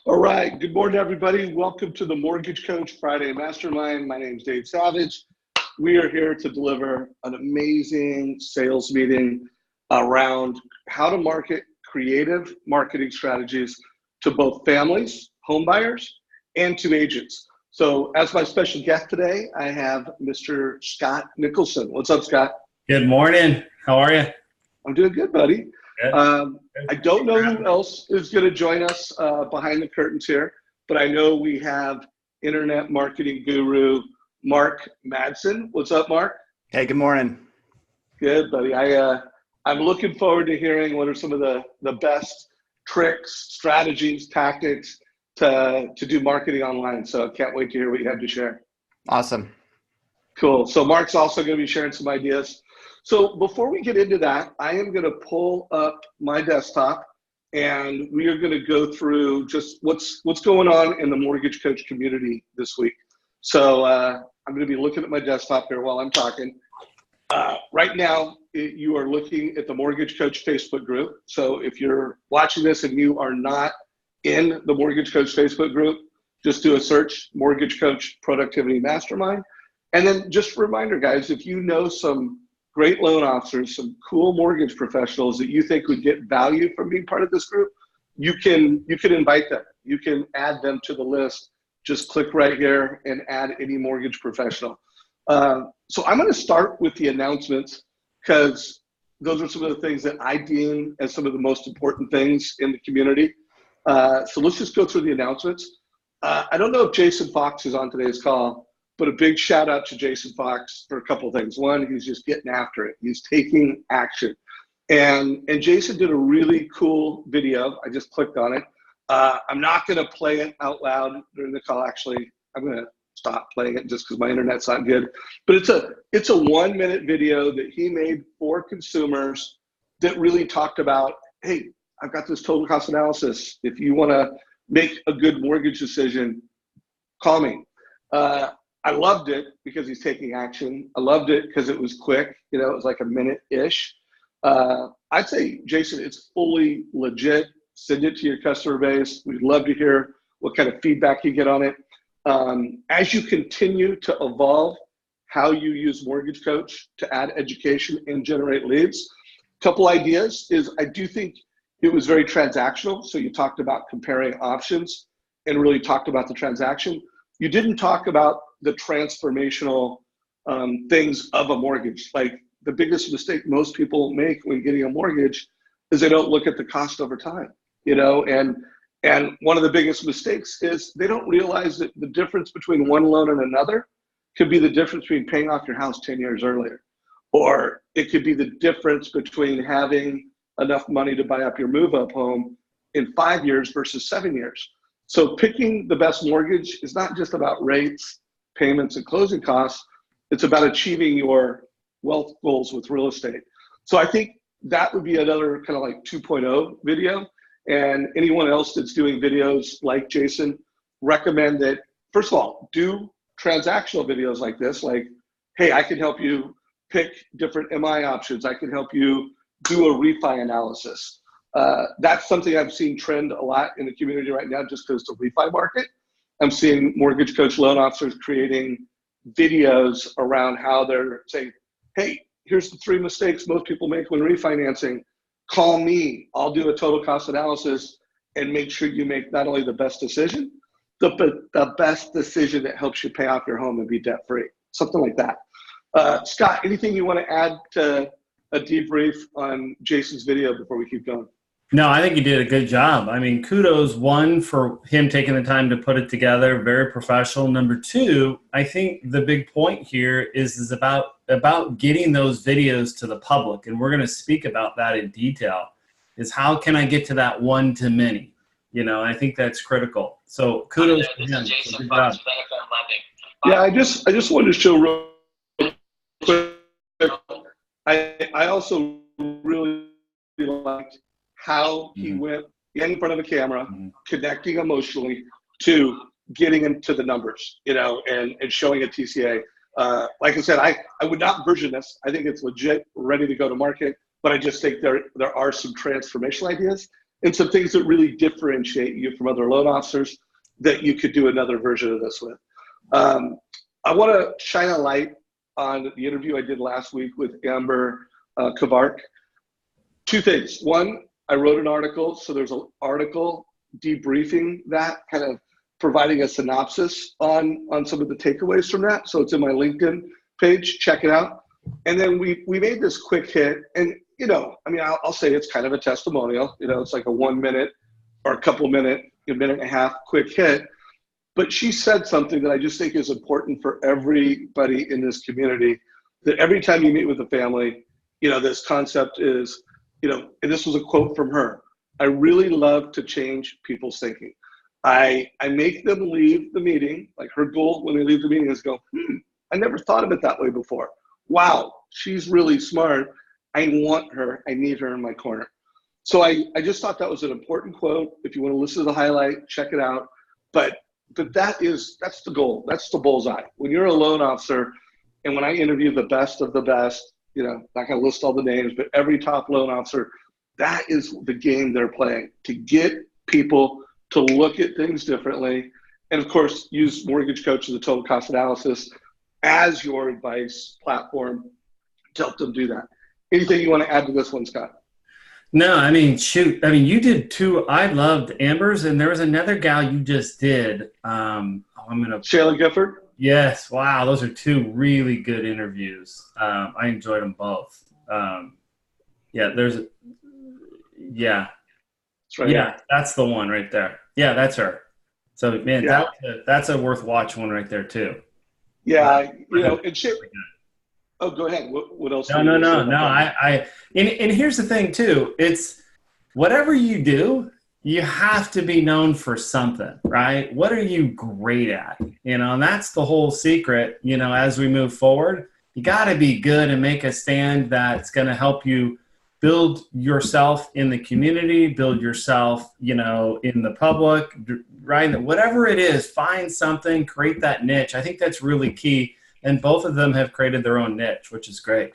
All right. Good morning, everybody. Welcome to the Mortgage Coach Friday Mastermind. My name is Dave Savage. We are here to deliver an amazing sales meeting around how to market creative marketing strategies to both families, home buyers, and to agents. So as my special guest today, I have Mr. Scott Nicholson. What's up, Scott? Good morning. How are you? I'm doing good, buddy. Good. I don't know who else is going to join us behind the curtains here, but I know we have internet marketing guru Mark Madsen. What's up, Mark? Hey, good morning. Good, buddy. I'm looking forward to hearing what are some of the best tricks, strategies, tactics to do marketing online. So I can't wait to hear what you have to share. Awesome. Cool. So Mark's also going to be sharing some ideas. So before we get into that, I am going to pull up my desktop and we are going to go through just what's going on in the mortgage coach community this week. So I'm going to be looking at my desktop here while I'm talking. Right now, you are looking at the Mortgage Coach Facebook group. So if you're watching this and you are not in the Mortgage Coach Facebook group, just do a search, Mortgage Coach Productivity Mastermind. And then just a reminder, guys, if you know some great loan officers, some cool mortgage professionals that you think would get value from being part of this group, you can invite them. You can add them to the list. Just click right here and add any mortgage professional. So I'm going to start with the announcements because those are some of the things that I deem as some of the most important things in the community. So let's just go through the announcements. I don't know if Jason Fox is on today's call, but a big shout out to Jason Fox for a couple of things. One, he's just getting after it. He's taking action. And Jason did a really cool video. I just clicked on it. I'm not going to play it out loud during the call. Actually, I'm going to stop playing it just because my internet's not good. But it's a 1-minute video that he made for consumers that really talked about, hey, I've got this total cost analysis. If you want to make a good mortgage decision, call me. I loved it because he's taking action. I loved it because it was quick. You know, it was like a minute-ish. I'd say, Jason, it's fully legit. Send it to your customer base. We'd love to hear what kind of feedback you get on it. As you continue to evolve how you use Mortgage Coach to add education and generate leads, a couple ideas is I do think it was very transactional. So you talked about comparing options and really talked about the transaction. You didn't talk about the transformational things of a mortgage. Like the biggest mistake most people make when getting a mortgage is they don't look at the cost over time, you know, and one of the biggest mistakes is they don't realize that the difference between one loan and another could be the difference between paying off your house 10 years earlier, or it could be the difference between having enough money to buy up your move-up home in 5 years versus 7 years. So picking the best mortgage is not just about rates, payments, and closing costs. It's about achieving your wealth goals with real estate. So I think that would be another kind of like 2.0 video. And anyone else that's doing videos like Jason, recommend that, first of all, do transactional videos like this. Like, hey, I can help you pick different MI options. I can help you do a refi analysis. That's something I've seen trend a lot in the community right now just because it's a refi market. I'm seeing Mortgage Coach loan officers creating videos around how they're saying, hey, here's the 3 mistakes most people make when refinancing. Call me. I'll do a total cost analysis and make sure you make not only the best decision, but the best decision that helps you pay off your home and be debt free. Something like that. Scott, anything you want to add to a debrief on Jason's video before we keep going? No, I think you did a good job. I mean, kudos, one, for him taking the time to put it together, very professional. Number 2, I think the big point here is about getting those videos to the public, and we're going to speak about that in detail, is how can I get to that one-to-many? You know, I think that's critical. So kudos to him. Good job. Yeah, I just wanted to show real quick. I also really liked how he went in front of a camera, connecting emotionally to getting into the numbers, you know, and showing a TCA. Like I said, I would not version this. I think it's legit, ready to go to market, but I just think there are some transformational ideas and some things that really differentiate you from other loan officers that you could do another version of this with. I want to shine a light on the interview I did last week with Amber Kavark. Two things. One, I wrote an article, so there's an article debriefing that, kind of providing a synopsis on some of the takeaways from that. So it's in my LinkedIn page. Check it out. And then we made this quick hit, and I'll say it's kind of a testimonial. It's like a 1 minute or a couple minute, a minute and a half quick hit. But she said something that I just think is important for everybody in this community, that every time you meet with a family, this concept is, and this was a quote from her: I really love to change people's thinking. I make them leave the meeting, like her goal when they leave the meeting is go, I never thought of it that way before. Wow, she's really smart. I want her. I need her in my corner. So I just thought that was an important quote. If you want to listen to the highlight, check it out. But that's the goal. That's the bullseye. When you're a loan officer, and when I interview the best of the best, not going to list all the names, but every top loan officer, that is the game they're playing, to get people to look at things differently. And of course, use Mortgage Coach as a total cost analysis as your advice platform to help them do that. Anything you want to add to this one, Scott? No, shoot. You did two. I loved Amber's, and there was another gal you just did. Shayla Gifford? Yes. Wow. Those are two really good interviews. I enjoyed them both. That's right. Yeah, that's the one right there. Yeah, that's her. So, man, that's a worth watch one right there, too. Yeah, and shit. Oh, go ahead. What else? No. And here's the thing too. It's whatever you do, you have to be known for something, right? What are you great at? And that's the whole secret. As we move forward, you got to be good and make a stand that's going to help you build yourself in the community, build yourself, in the public, right? Whatever it is, find something, create that niche. I think that's really key. And both of them have created their own niche, which is great.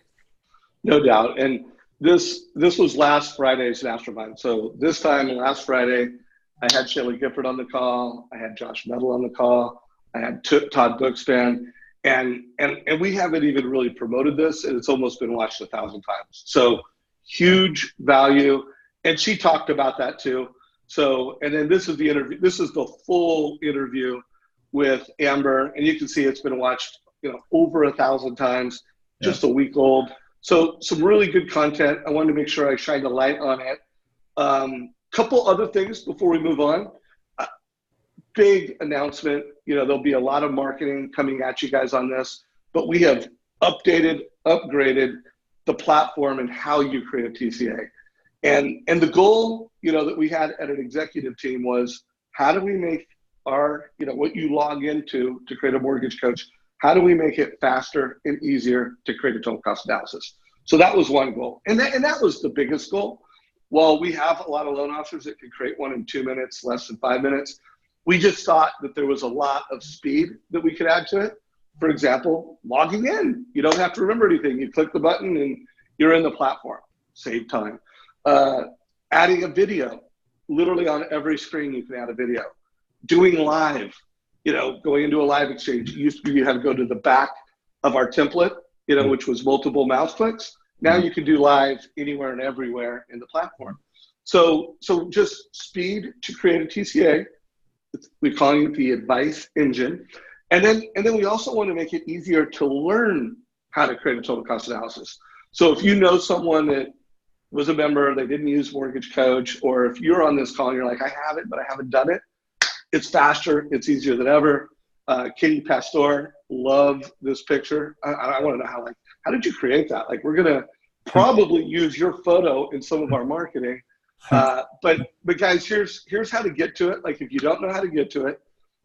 No doubt. And this was last Friday's mastermind. So this time, last Friday, I had Shayla Gifford on the call. I had Josh Metal on the call. I had Todd Bookspan. And we haven't even really promoted this, and it's almost been watched 1,000 times. So huge value. And she talked about that too. So, and then this is the interview. This is the full interview with Amber. And you can see it's been watched over 1,000 times, just a week old. So some really good content. I wanted to make sure I shined a light on it. Couple other things before we move on. Big announcement. There'll be a lot of marketing coming at you guys on this, but we have upgraded the platform and how you create a TCA. And the goal, that we had at an executive team was, how do we make our, what you log into to create a mortgage coach, how do we make it faster and easier to create a total cost analysis? So that was one goal. And that was the biggest goal. While we have a lot of loan officers that can create one in 2 minutes, less than 5 minutes, we just thought that there was a lot of speed that we could add to it. For example, logging in. You don't have to remember anything. You click the button and you're in the platform. Save time. Adding a video. Literally on every screen you can add a video. Doing live. Going into a live exchange. It used to be you had to go to the back of our template, which was multiple mouse clicks. Now you can do live anywhere and everywhere in the platform. So just speed to create a TCA. We're calling it the advice engine. And then we also want to make it easier to learn how to create a total cost analysis. So if you know someone that was a member, they didn't use Mortgage Coach, or if you're on this call and you're like, I have it, but I haven't done it, it's faster, it's easier than ever. Katie Pastor, love this picture. I want to know how did you create that? We're going to probably use your photo in some of our marketing. But guys, here's how to get to it. If you don't know how to get to it,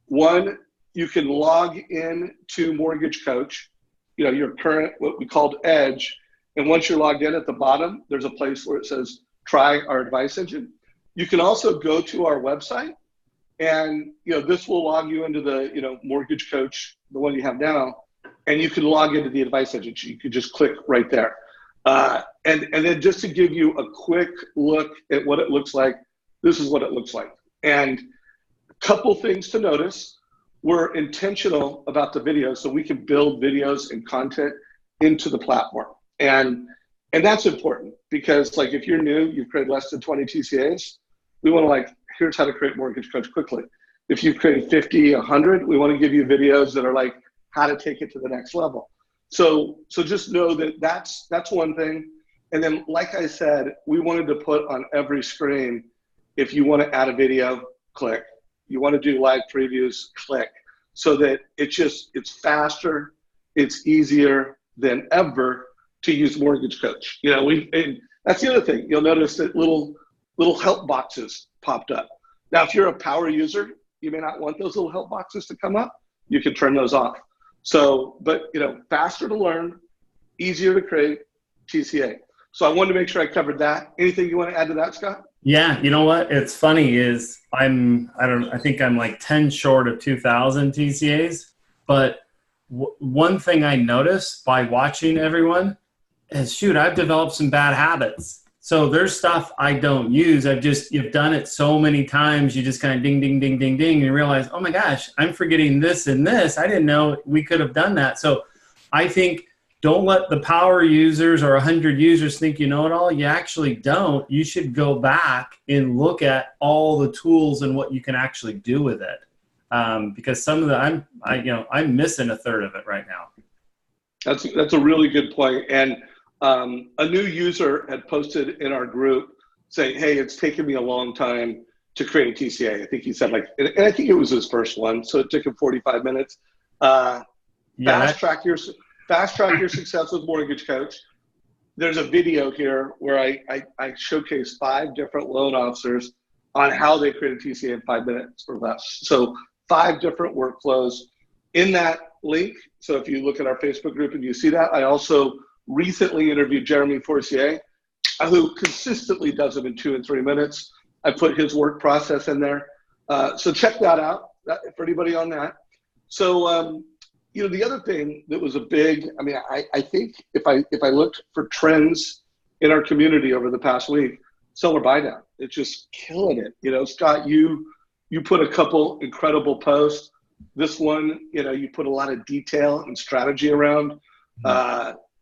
one, you can log in to Mortgage Coach, your current, what we called Edge. And once you're logged in, at the bottom, there's a place where it says, try our advice engine. You can also go to our website, and this will log you into the Mortgage Coach, the one you have now, and you can log into the advice engine. You can just click right there. And then just to give you a quick look at what it looks like, this is what it looks like. And a couple things to notice, we're intentional about the video so we can build videos and content into the platform. And that's important because like if you're new, you've created less than 20 TCAs, we want to like, here's how to create Mortgage Coach quickly. If you've created 50, 100, we want to give you videos that are like how to take it to the next level. So just know that that's one thing. And then, like I said, we wanted to put on every screen, if you want to add a video, click. You want to do live previews, click. So that it's faster, it's easier than ever to use Mortgage Coach. You know, and that's the other thing. You'll notice that little help boxes popped up. Now, if you're a power user, you may not want those little help boxes to come up. You can turn those off. So, but you know, faster to learn, easier to create, TCA. So I wanted to make sure I covered that. Anything you want to add to that, Scott? Yeah, you know what? It's funny is I think I'm like 10 short of 2,000 TCAs. But one thing I noticed by watching everyone is, shoot, I've developed some bad habits. So there's stuff I don't use. You've done it so many times. You just kind of ding, ding, ding, ding, ding, and you realize, oh my gosh, I'm forgetting this and this. I didn't know we could have done that. So I think don't let the power users or 100 users think you know it all. You actually don't. You should go back and look at all the tools and what you can actually do with it. Because some of the I'm missing a third of it right now. That's a really good point. And a new user had posted in our group saying, hey, it's taken me a long time to create a TCA. I think he said and I think it was his first one. So it took him 45 minutes. Fast track your success with Mortgage Coach. There's a video here where I showcase 5 different loan officers on how they create a TCA in 5 minutes or less. So 5 different workflows in that link. So if you look at our Facebook group and you see that, I also recently interviewed Jeremy Forcier, who consistently does them in 2 and 3 minutes. I put his work process in there. So check that out for anybody on that. So, you know, the other thing that was I think if I looked for trends in our community over the past week, seller buy down, it's just killing it. You know, Scott, you put a couple incredible posts. This one, you know, you put a lot of detail and strategy around.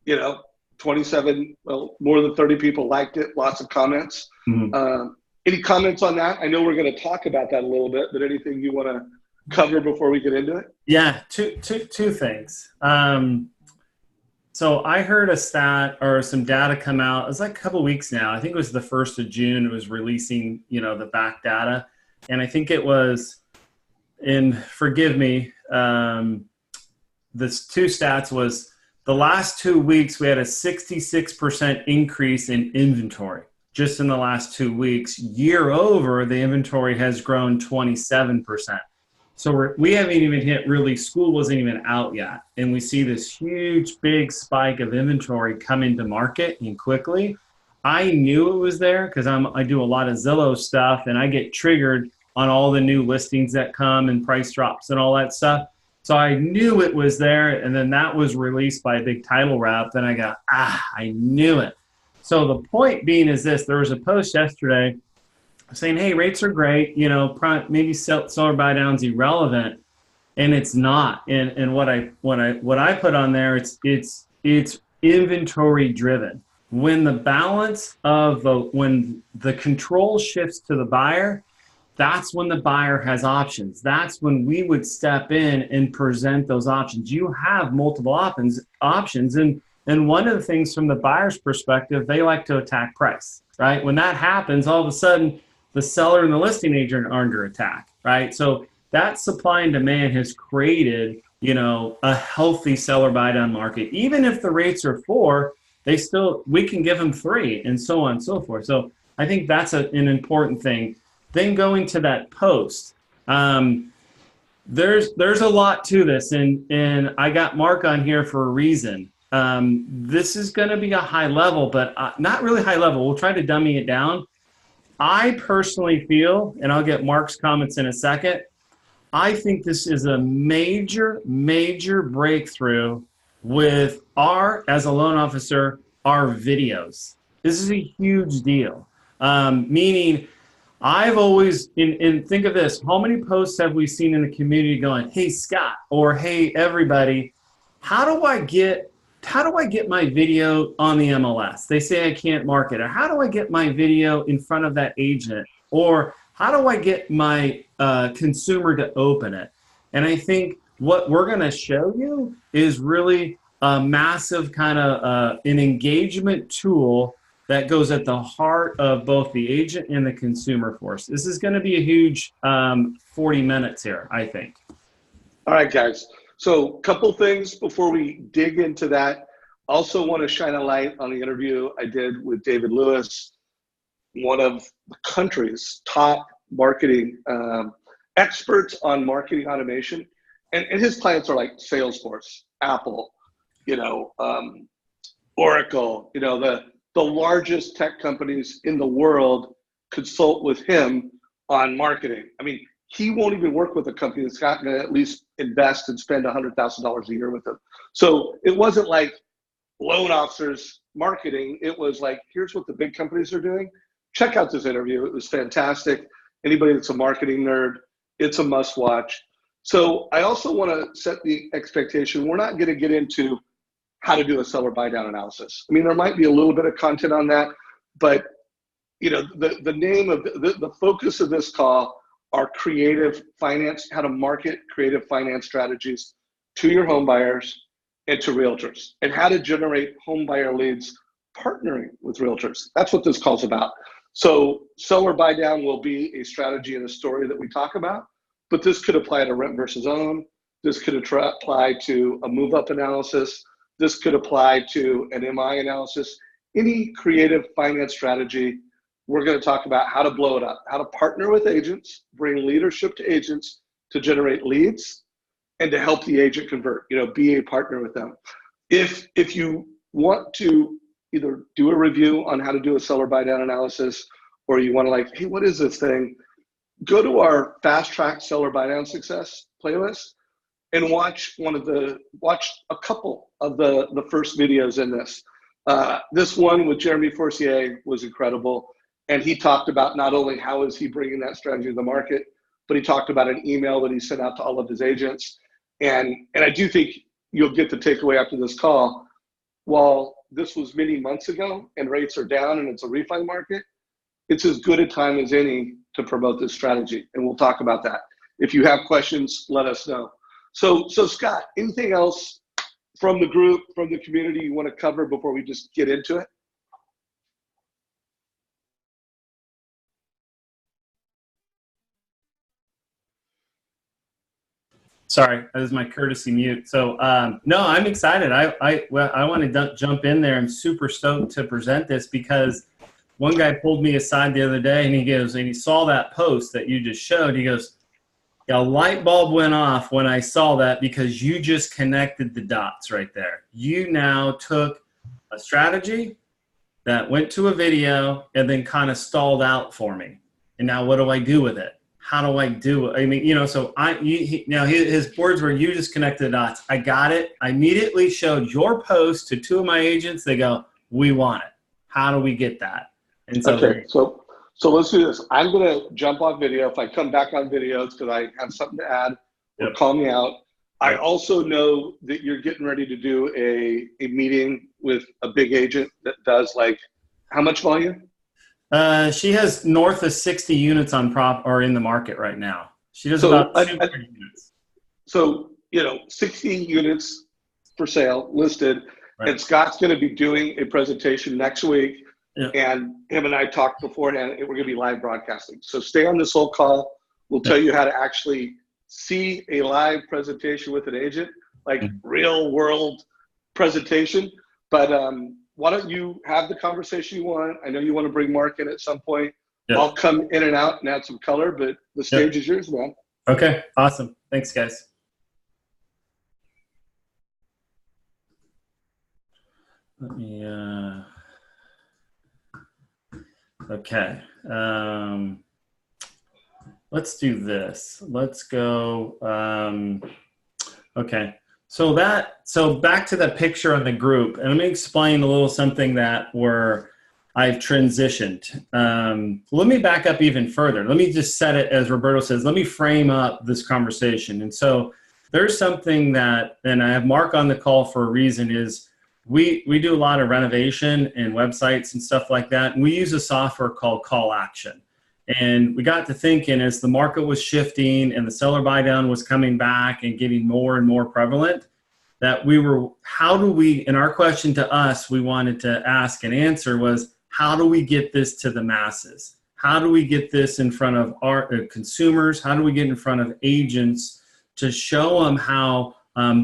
You know, 27, well, more than 30 people liked it. Lots of comments. Any comments on that? I know we're going to talk about that a little bit, but anything you want to cover before we get into it? Yeah, two things. So I heard a stat or some data come out. It was like a couple weeks now. I think it was the 1st of June. It was releasing, you know, the back data. And I think it was forgive me, this 2 stats was the last 2 weeks, we had a 66% increase in inventory just in the last 2 weeks. Year over, the inventory has grown 27%. So we haven't even hit really, school wasn't even out yet. And we see this huge, big spike of inventory coming to market and quickly. I knew it was there because I do a lot of Zillow stuff and I get triggered on all the new listings that come and price drops and all that stuff. So I knew it was there, and then that was released by a big title rep. Then I go, I knew it. So the point being is this: there was a post yesterday saying, hey, rates are great, you know, maybe seller buy down's irrelevant, and it's not. And what I put on there, it's inventory driven. When the balance of when the control shifts to the buyer, that's when the buyer has options. That's when we would step in and present those options. You have multiple options. And one of the things from the buyer's perspective, they like to attack price, right? When that happens, all of a sudden, the seller and the listing agent are under attack, right? So that supply and demand has created, you know, a healthy seller buy down market. Even if the rates are 4, we can give them 3 and so on and so forth. So I think that's an important thing. Then going to that post, there's a lot to this, and I got Mark on here for a reason. This is going to be a high level, but not really high level. We'll try to dummy it down. I personally feel, and I'll get Mark's comments in a second, I think this is a major, major breakthrough with as a loan officer, our videos. This is a huge deal, meaning I've always, and think of this, how many posts have we seen in the community going, hey, Scott, or hey, everybody, how do I get my video on the MLS? They say I can't market. Or how do I get my video in front of that agent? Or how do I get my consumer to open it? And I think what we're going to show you is really a massive kind of an engagement tool that goes at the heart of both the agent and the consumer force. This is going to be a huge 40 minutes here, I think. All right, guys. So a couple things before we dig into that. Also want to shine a light on the interview I did with David Lewis, one of the country's top marketing experts on marketing automation. And his clients are like Salesforce, Apple, Oracle, the largest tech companies in the world consult with him on marketing. I mean, he won't even work with a company that's not going to at least invest and spend $100,000 a year with him. So it wasn't like loan officers marketing. It was like, here's what the big companies are doing. Check out this interview. It was fantastic. Anybody that's a marketing nerd, it's a must watch. So I also want to set the expectation. We're not going to get into how to do a seller buy down analysis. I mean, there might be a little bit of content on that, but the name of the focus of this call are creative finance, how to market creative finance strategies to your home buyers and to realtors, and how to generate home buyer leads partnering with realtors. That's what this call's about. So seller buy down will be a strategy and a story that we talk about, but this could apply to rent versus own. This could apply to a move up analysis. This could apply to an MI analysis. Any creative finance strategy, we're going to talk about how to blow it up, how to partner with agents, bring leadership to agents to generate leads, and to help the agent convert, be a partner with them. If you want to either do a review on how to do a seller buy down analysis, or you want to like, hey, what is this thing? Go to our Fast Track Seller Buy Down Success playlist and watch a couple of the first videos in this. This one with Jeremy Forcier was incredible. And he talked about not only how is he bringing that strategy to the market, but he talked about an email that he sent out to all of his agents. And I do think you'll get the takeaway after this call. While this was many months ago and rates are down and it's a refi market, it's as good a time as any to promote this strategy. And we'll talk about that. If you have questions, let us know. So Scott, anything else from the group, from the community you want to cover before we just get into it? Sorry, that was my courtesy mute. So no, I'm excited. I want to jump in there. I'm super stoked to present this because one guy pulled me aside the other day and he saw that post that you just showed. He goes, a light bulb went off when I saw that because you just connected the dots right there. You now took a strategy that went to a video and then kind of stalled out for me. And now what do I do with it? How do I do it? I mean, so his words were, you just connected the dots. I got it. I immediately showed your post to two of my agents. They go, we want it. How do we get that? And so, okay, so let's do this. I'm going to jump on video. If I come back on video, it's because I have something to add. Or call me out. I also know that you're getting ready to do a meeting with a big agent that does like how much volume? She has north of 60 units on or in the market right now. She does about 200 units. So 60 units for sale listed, right. And Scott's going to be doing a presentation next week. Yeah. And him and I talked beforehand, and we're going to be live broadcasting. So stay on this whole call. We'll tell you how to actually see a live presentation with an agent, like real world presentation. But why don't you have the conversation you want? I know you want to bring Mark in at some point. Yep. I'll come in and out and add some color, but the stage is yours, man. Okay, awesome. Thanks, guys. Let me, okay. Let's do this. Let's go, okay. So back to the picture on the group, and let me explain a little something that we're I've transitioned. Let me back up even further. Let me just set it, as Roberto says, let me frame up this conversation. And so there's something that, and I have Mark on the call for a reason, is we do a lot of renovation and websites and stuff like that. And we use a software called Call Action. And we got to thinking, as the market was shifting and the seller buy down was coming back and getting more and more prevalent, that how do we, and our question to us, we wanted to ask and answer was, how do we get this to the masses? How do we get this in front of our consumers? How do we get in front of agents to show them how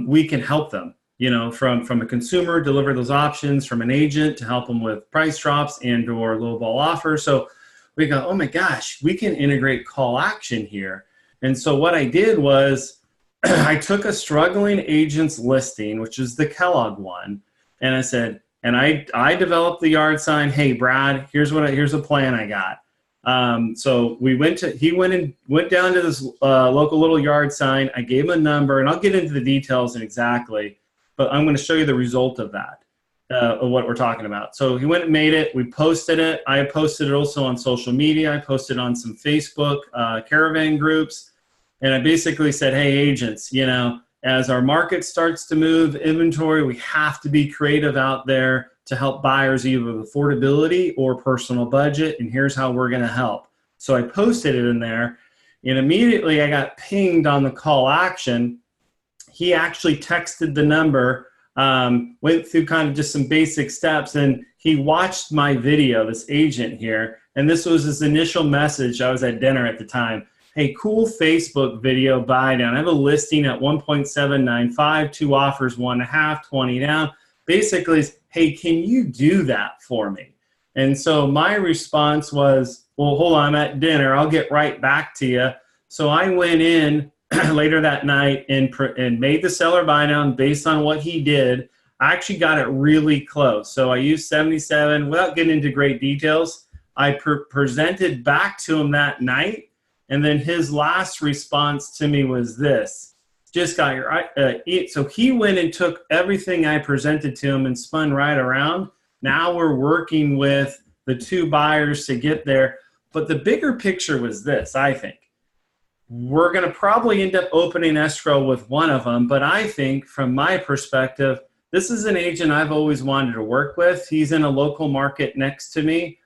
we can help them? You know, from a consumer, deliver those options, from an agent to help them with price drops and or low ball offers. So we go, oh my gosh, we can integrate Call Action here. And so what I did was I took a struggling agent's listing, which is the Kellogg one, and I said, and I developed the yard sign. Hey, Brad, here's a plan I got. So he went down to this local little yard sign. I gave him a number, and I'll get into the details and exactly, but I'm going to show you the result of that, of what we're talking about. So he went and made it. We posted it. I posted it also on social media. I posted on some Facebook caravan groups, and I basically said, hey, agents, you know, as our market starts to move inventory, we have to be creative out there to help buyers either with affordability or personal budget, and here's how we're going to help. So I posted it in there, and immediately I got pinged on the Call Action. He actually texted the number, went through kind of just some basic steps, and he watched my video, this agent here, and this was his initial message. I was at dinner at the time. Hey, cool Facebook video buy down. I have a listing at 1.795, 2 offers, 1.5, 20 down. Basically, hey, can you do that for me? And so my response was, well, hold on, I'm at dinner. I'll get right back to you. So I went in later that night and made the seller buy down based on what he did. I actually got it really close. So I used 77 without getting into great details. I presented back to him that night. And then his last response to me was this, just got your, so he went and took everything I presented to him and spun right around. Now we're working with the 2 buyers to get there. But the bigger picture was this, I think. We're going to probably end up opening escrow with one of them. But I think from my perspective, this is an agent I've always wanted to work with. He's in a local market next to me.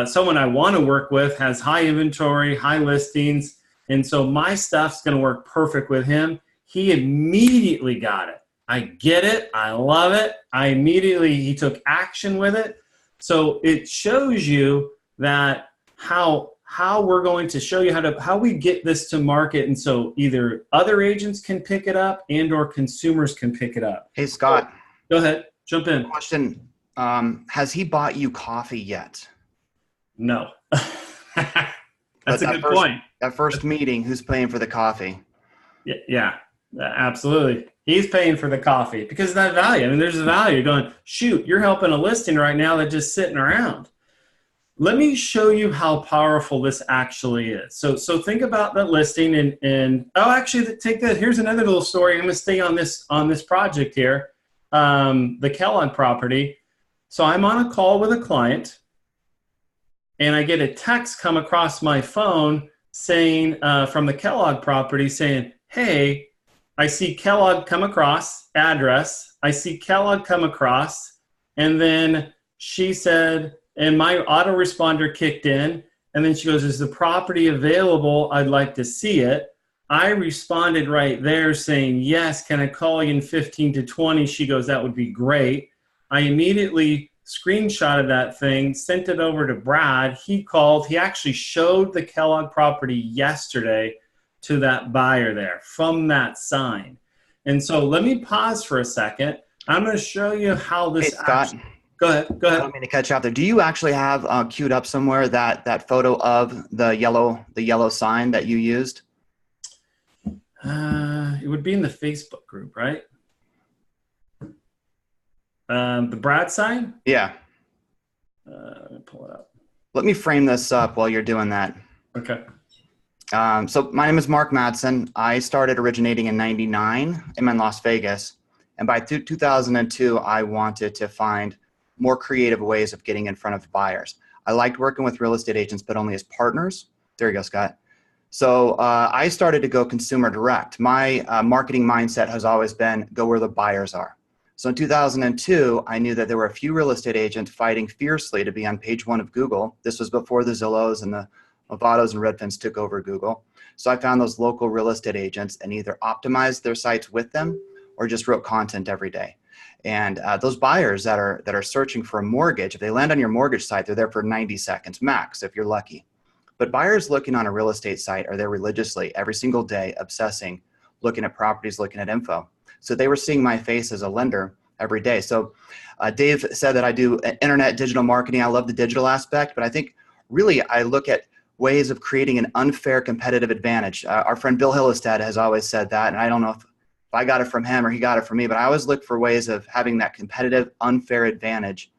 Someone I want to work with, has high inventory, high listings, and so my stuff's going to work perfect with him. He immediately got it. I get it. I love it. He took action with it. So it shows you that how we're going to show you how we get this to market, and so either other agents can pick it up and or consumers can pick it up. Hey, Scott. Go ahead. Jump in. Question. Has he bought you coffee yet? No. That's a good point. That first meeting, who's paying for the coffee? Yeah, absolutely. He's paying for the coffee because of that value. I mean, there's a value going, shoot, you're helping a listing right now that's just sitting around. Let me show you how powerful this actually is. So think about that listing and actually take that. Here's another little story. I'm going to stay on this project here, the Kellogg property. So I'm on a call with a client, and I get a text come across my phone saying from the Kellogg property saying, hey, I see Kellogg come across, address. I see Kellogg come across. And then she said, and my autoresponder kicked in. And then she goes, is the property available? I'd like to see it. I responded right there saying, yes, can I call you in 15 to 20? She goes, that would be great. I immediately screenshotted that thing, sent it over to Brad. He called. He actually showed the Kellogg property yesterday to that buyer there from that sign. And so let me pause for a second. I'm going to show you how this. Hey, Scott. Go ahead. I don't mean to cut you off there. Do you actually have queued up somewhere that photo of the yellow sign that you used? It would be in the Facebook group, right? The Brad sign? Yeah. Let me pull it up. Let me frame this up while you're doing that. Okay. So my name is Mark Madsen. I started originating in '99. I'm in Las Vegas. And by 2002, I wanted to find more creative ways of getting in front of buyers. I liked working with real estate agents, but only as partners. There you go, Scott. So I started to go consumer direct. My marketing mindset has always been go where the buyers are. So in 2002, I knew that there were a few real estate agents fighting fiercely to be on page 1 of Google. This was before the Zillows and the Movados and Redfins took over Google. So I found those local real estate agents and either optimized their sites with them or just wrote content every day. And those buyers that are searching for a mortgage, if they land on your mortgage site, they're there for 90 seconds max if you're lucky. But buyers looking on a real estate site are there religiously every single day, obsessing, looking at properties, looking at info. So they were seeing my face as a lender every day. So Dave said that I do internet digital marketing. I love the digital aspect, but I think really I look at ways of creating an unfair competitive advantage. Our friend Bill Hillestad has always said that, and I don't know if I got it from him or he got it from me, but I always look for ways of having that competitive, unfair advantage.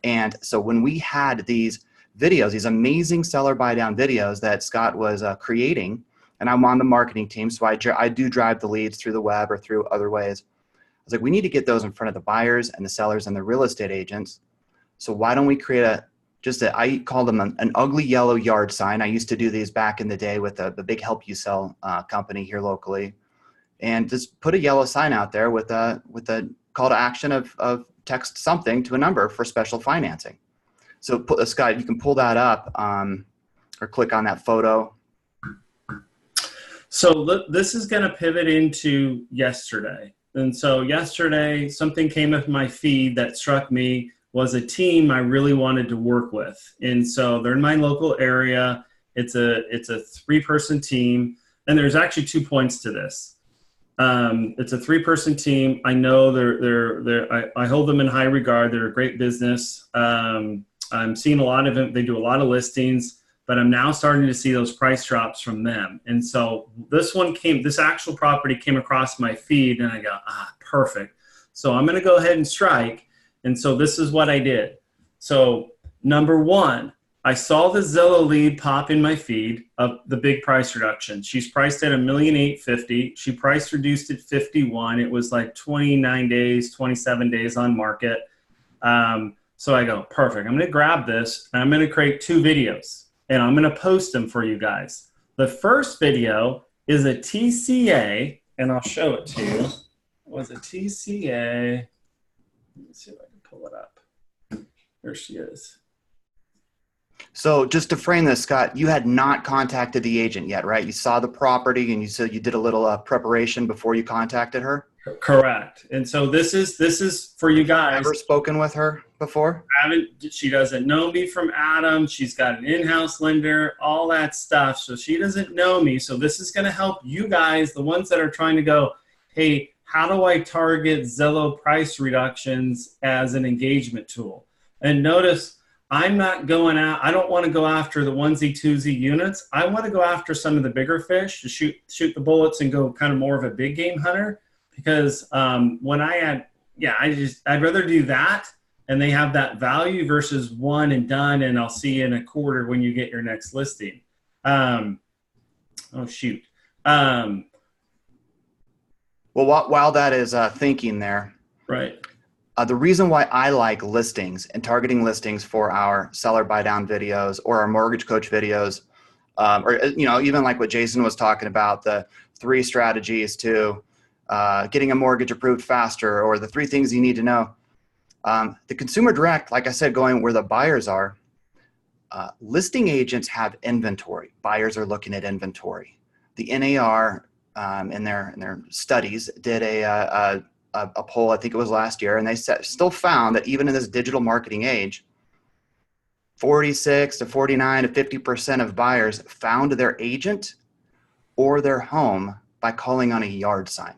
And so when we had these videos, these amazing seller buy down videos that Scott was creating, and I'm on the marketing team, so I do drive the leads through the web or through other ways. I was like, we need to get those in front of the buyers and the sellers and the real estate agents. So why don't we create I call them an ugly yellow yard sign. I used to do these back in the day with the big Help You Sell company here locally. And just put a yellow sign out there with a call to action of text something to a number for special financing. So Scott, you can pull that up or click on that photo. So this is going to pivot into yesterday. And so yesterday, something came up my feed that struck me was a team I really wanted to work with. And so they're in my local area. It's a 3-person team. And there's actually 2 points to this. It's a 3-person team. I know I hold them in high regard. They're a great business. I'm seeing a lot of them. They do a lot of listings, but I'm now starting to see those price drops from them. And so this actual property came across my feed and I go, perfect. So I'm going to go ahead and strike. And so this is what I did. So number 1, I saw the Zillow lead pop in my feed of the big price reduction. She's priced at $1,850,000. She price reduced at 51. It was like 29 days, 27 days on market. So I go, perfect. I'm going to grab this and I'm going to create 2 videos and I'm going to post them for you guys. The first video is a TCA and I'll show it to you. It was a TCA. Let me see if I can pull it up. There she is. So just to frame this, Scott, you had not contacted the agent yet, right? You saw the property and you said you did a little preparation before you contacted her? Correct. And so this is for you guys. Ever spoken with her before? She doesn't know me from Adam. She's got an in-house lender, all that stuff. So she doesn't know me. So this is going to help you guys, the ones that are trying to go, hey, how do I target Zillow price reductions as an engagement tool? And notice I'm not going out. I don't want to go after the onesie twosie units. I want to go after some of the bigger fish to shoot the bullets and go kind of more of a big game hunter. Because when I'd rather do that and they have that value versus one and done and I'll see you in a quarter when you get your next listing. Well, while that is thinking there, right. The reason why I like listings and targeting listings for our seller buy down videos or our mortgage coach videos, or even like what Jason was talking about, the 3 strategies to getting a mortgage approved faster, or the 3 things you need to know. The consumer direct, like I said, going where the buyers are. Listing agents have inventory. Buyers are looking at inventory. The NAR in their studies did a poll, I think it was last year, and they still found that even in this digital marketing age, 46 to 49 to 50% of buyers found their agent or their home by calling on a yard sign.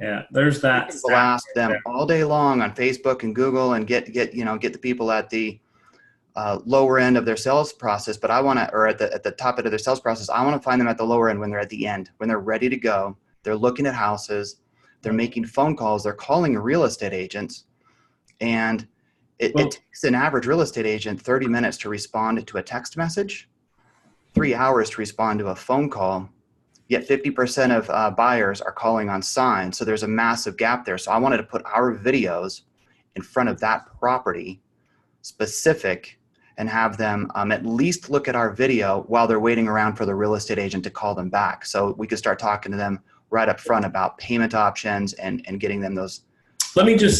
Yeah, there's that. Blast them all day long on Facebook and Google and get the people at the lower end of their sales process. But or at the top end of their sales process, I want to find them at the lower end when they're at the end, when they're ready to go. They're looking at houses. They're making phone calls. They're calling real estate agents. And it takes an average real estate agent 30 minutes to respond to a text message, 3 hours to respond to a phone call. Yet 50% of buyers are calling on signs. So there's a massive gap there. So I wanted to put our videos in front of that property specific and have them at least look at our video while they're waiting around for the real estate agent to call them back. So we could start talking to them right up front about payment options and getting them those. Let me just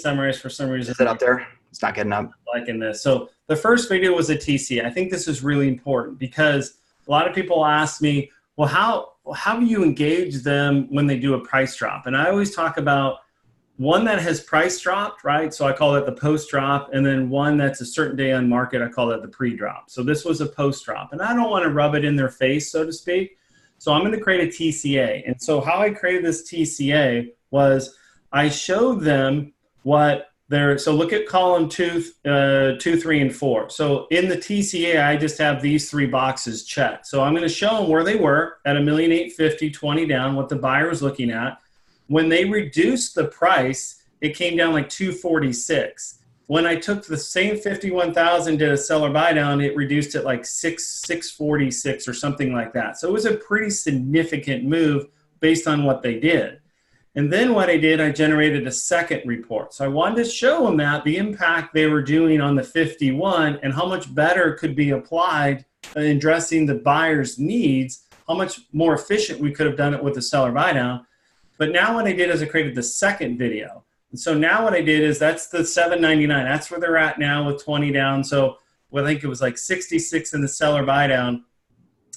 summarize for some reason. Is it up there? It's not getting up. Liking this. So the first video was a TC. I think this is really important because a lot of people ask me, well, how do you engage them when they do a price drop? And I always talk about one that has price dropped, right? So I call it the post drop, and then one that's a certain day on market, I call it the pre-drop. So this was a post drop, and I don't want to rub it in their face, so to speak. So I'm going to create a TCA. And so how I created this TCA was I showed them what so look at column 2, 3, and 4. So in the TCA, I just have these 3 boxes checked. So I'm going to show them where they were at $1,850,000, 20 down, what the buyer was looking at. When they reduced the price, it came down like 246. When I took the same 51,000, did a seller buy down, it reduced it like 646 or something like that. So it was a pretty significant move based on what they did. And then what I did, I generated a second report. So I wanted to show them that the impact they were doing on the 51 and how much better could be applied in addressing the buyer's needs, how much more efficient we could have done it with the seller buy down. But now what I did is I created the second video. And so now what I did is that's the $799. That's where they're at now with 20 down. So I think it was like 66 in the seller buy down.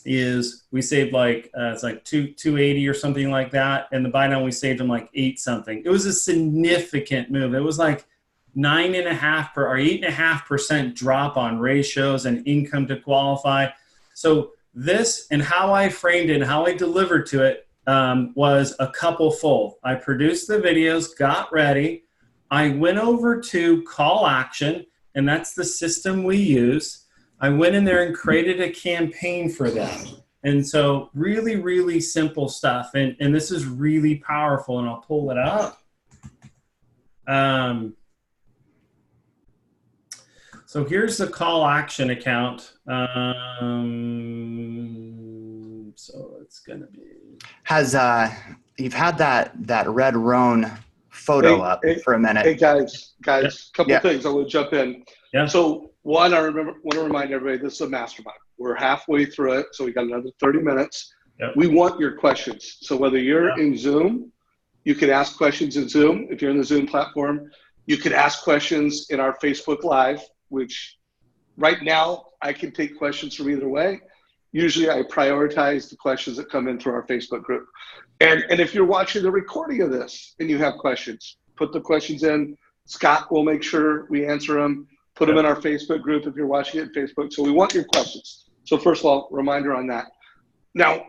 Is we saved like it's like 280 or something like that, and the buy down we saved them like 8 something. It was a significant move. It was like 9.5% or 8.5% drop on ratios and income to qualify. So this and how I framed it and how I delivered to it was a couple fold. I produced the videos, got ready. I went over to call action, and that's the system we use. I went in there and created a campaign for them. And so really, really simple stuff. And this is really powerful, and I'll pull it up. So here's the call action account. So it's going to be. You've had that red roan photo up for a minute. Hey guys, couple things. I will jump in. Yeah. So one, want to remind everybody, this is a mastermind. We're halfway through it, so we got another 30 minutes. Yep. We want your questions. So whether you're in Zoom, you can ask questions in Zoom. If you're in the Zoom platform, you can ask questions in our Facebook Live, which right now I can take questions from either way. Usually I prioritize the questions that come in through our Facebook group. And if you're watching the recording of this and you have questions, put the questions in. Scott will make sure we answer them. Put them in our Facebook group if you're watching it on Facebook. So we want your questions. So first of all, reminder on that. Now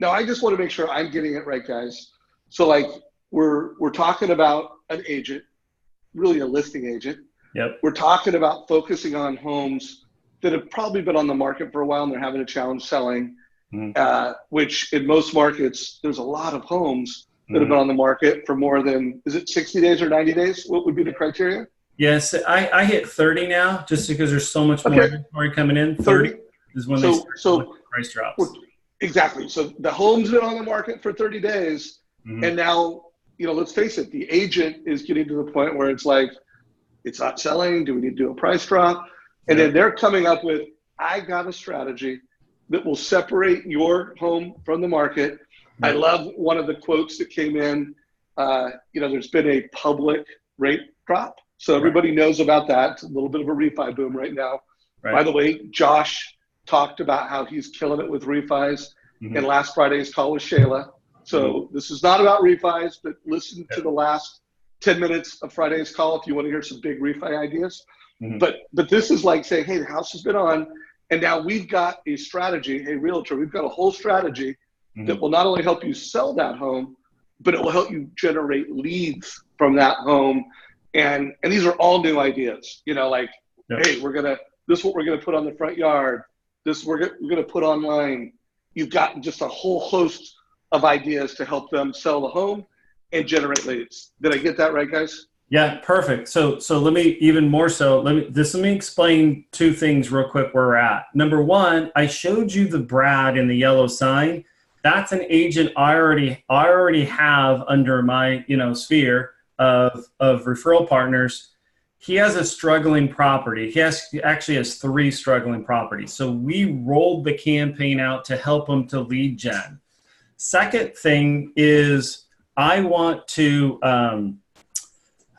I just want to make sure I'm getting it right, guys. So like we're talking about an agent, really a listing agent. Yep. We're talking about focusing on homes that have probably been on the market for a while and they're having a challenge selling, which in most markets, there's a lot of homes that have been on the market for more than, is it 60 days or 90 days? What would be the criteria? Yes, I hit 30 now just because there's so much more inventory coming in. 30 is when they start price drops. Exactly. So the home's been on the market for 30 days. And now, let's face it, the agent is getting to the point where it's like, it's not selling. Do we need to do a price drop? And then they're coming up with, I got a strategy that will separate your home from the market. I love one of the quotes that came in. There's been a public rate drop. So everybody knows about that. It's a little bit of a refi boom right now. Right. By the way, Josh talked about how he's killing it with refis in last Friday's call with Shayla. So this is not about refis, but listen to the last 10 minutes of Friday's call if you want to hear some big refi ideas. But this is like saying, hey, the house has been on, and now we've got a strategy, hey, realtor, we've got a whole strategy that will not only help you sell that home, but it will help you generate leads from that home. And these are all new ideas, hey, this is what we're going to put on the front yard. This we're going to put online. You've got just a whole host of ideas to help them sell the home and generate leads. Did I get that right, guys? Yeah, perfect. So let me even more so. Let me explain 2 things real quick where we're at. Number one, I showed you the Brad in the yellow sign. That's an agent I already have under my sphere of referral partners. he has a struggling property. He actually has 3 struggling properties. So we rolled the campaign out to help him to lead gen. Second thing is I want to,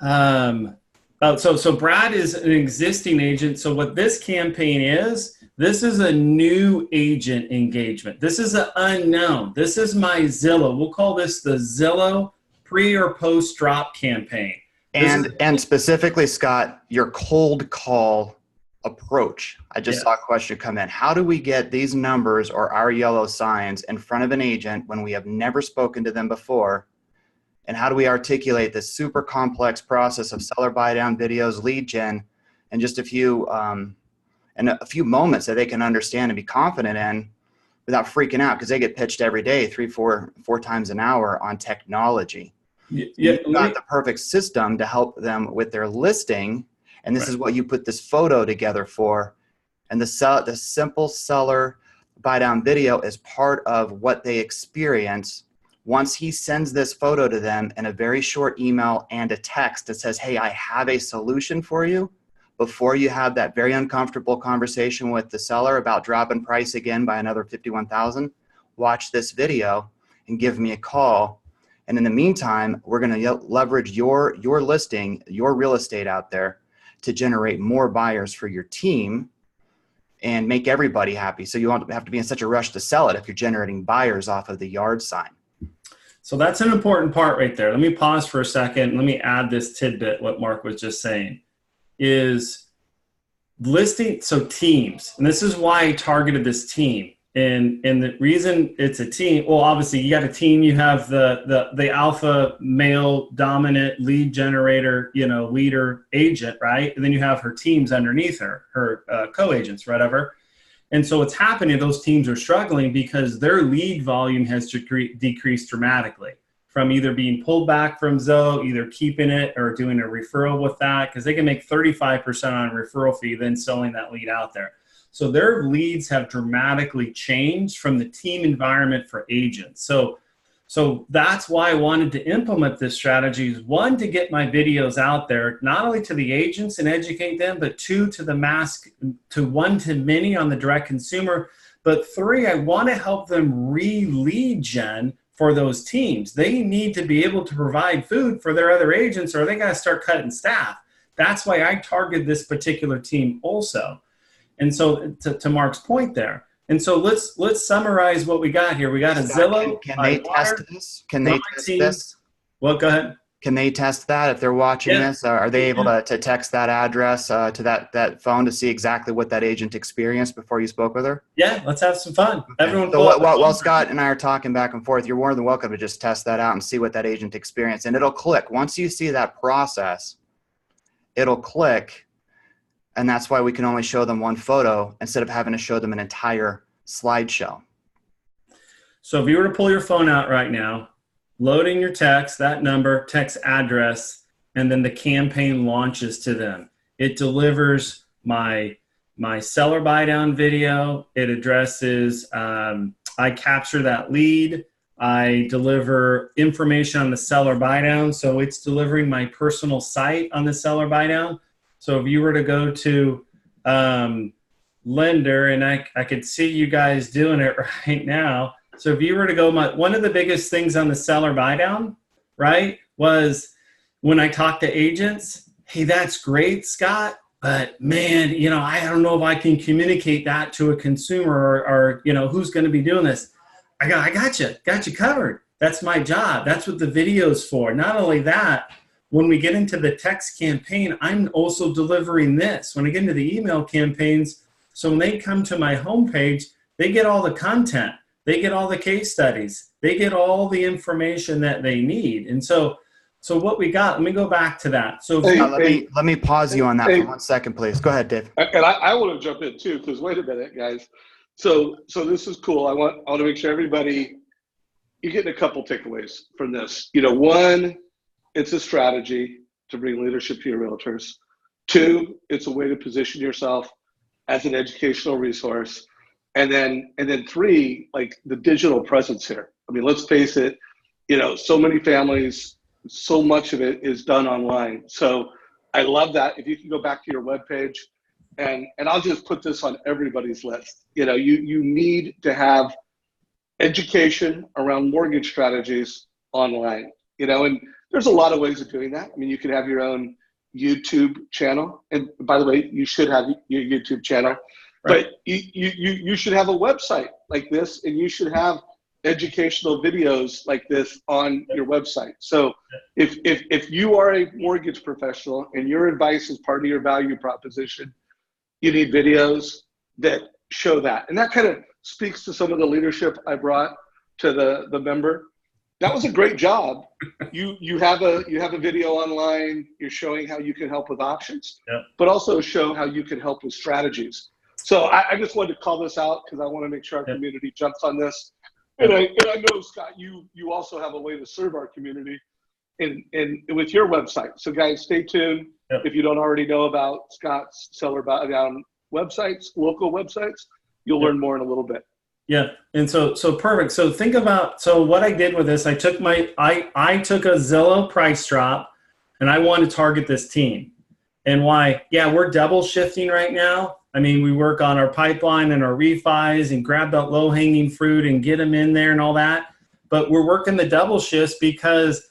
so Brad is an existing agent. So what this campaign is, this is a new agent engagement. This is an unknown. This is my Zillow. We'll call this the Zillow pre or post drop campaign. And specifically, Scott, your cold call approach. I just saw a question come in. How do we get these numbers or our yellow signs in front of an agent when we have never spoken to them before? And how do we articulate this super complex process of seller buy down videos, lead gen, and just a few moments that they can understand and be confident in without freaking out, because they get pitched every day, 4 times an hour on technology. You've got the perfect system to help them with their listing, and this is what you put this photo together for. And the simple seller buy down video is part of what they experience once he sends this photo to them in a very short email and a text that says, hey, I have a solution for you. Before you have that very uncomfortable conversation with the seller about dropping price again by another $51,000, watch this video and give me a call. And in the meantime, we're going to leverage your listing, your real estate out there to generate more buyers for your team and make everybody happy. So you won't have to be in such a rush to sell it if you're generating buyers off of the yard sign. So that's an important part right there. Let me pause for a second. Let me add this tidbit, what Mark was just saying, is listing, so teams. And this is why I targeted this team. And the reason it's a team, well, obviously you got a team, you have the alpha male dominant lead generator, leader agent, right? And then you have her teams underneath her co-agents, whatever. And so what's happening, those teams are struggling because their lead volume has decreased dramatically from either being pulled back from Zillow, either keeping it or doing a referral with that, because they can make 35% on a referral fee, then selling that lead out there. So their leads have dramatically changed from the team environment for agents. So that's why I wanted to implement this strategy, is 1, to get my videos out there, not only to the agents and educate them, but 2, to the mass, to 1 to many on the direct consumer. But 3, I want to help them re-lead gen for those teams. They need to be able to provide food for their other agents, or they got to start cutting staff. That's why I target this particular team also. And so to Mark's point there. And so let's summarize what we got here. We got a Zillow. Can they test this? Can they test this? Well, go ahead. Can they test that if they're watching this? Are they able to text that address to that phone to see exactly what that agent experienced before you spoke with her? Yeah, let's have some fun. Okay. Everyone. So while Scott and I are talking back and forth, you're more than welcome to just test that out and see what that agent experienced. And it'll click. Once you see that process, it'll click. And that's why we can only show them one photo instead of having to show them an entire slideshow. So if you were to pull your phone out right now, load in your text, that number, text address, and then the campaign launches to them. It delivers my seller buy down video. It addresses, I capture that lead. I deliver information on the seller buy down. So it's delivering my personal site on the seller buy down. So if you were to go to lender, and I could see you guys doing it right now. So if you were to go, one of the biggest things on the seller buy down, right, was when I talk to agents, hey, that's great, Scott, but man, I don't know if I can communicate that to a consumer or who's going to be doing this. I got you covered. That's my job. That's what the video's for. Not only that, when we get into the text campaign, I'm also delivering this. When I get into the email campaigns, so when they come to my homepage, they get all the content. They get all the case studies. They get all the information that they need. And so what we got, let me go back to that. So let me pause you on that for 1 second, please. Go ahead, Dave. And I want to jump in too, because wait a minute, guys. So this is cool. I want to make sure everybody, you're getting a couple takeaways from this. 1, it's a strategy to bring leadership to your realtors. 2, it's a way to position yourself as an educational resource. And then 3, like the digital presence here. I mean, let's face it, so many families, so much of it is done online. So I love that. If you can go back to your webpage, and I'll just put this on everybody's list. You know, you need to have education around mortgage strategies online. You know, and there's a lot of ways of doing that. I mean, you could have your own YouTube channel, and by the way, you should have your YouTube channel. Right. But you should have a website like this, and you should have educational videos like this on your website. So if you are a mortgage professional and your advice is part of your value proposition, you need videos that show that. And that kind of speaks to some of the leadership I brought to the member. That was a great job. You have a video online. You're showing how you can help with options, but also show how you can help with strategies. So I just wanted to call this out because I want to make sure our community jumps on this. And I know, Scott, you also have a way to serve our community in with your website. So guys, stay tuned. If you don't already know about Scott's Seller Buy Down websites, local websites, you'll learn more in a little bit. Yeah, and so perfect. So think about, so what I did with this, I took I took a Zillow price drop, and I wanted to target this team. And why? Yeah, we're double shifting right now. I mean, we work on our pipeline and our refis and grab that low-hanging fruit and get them in there and all that. But we're working the double shifts because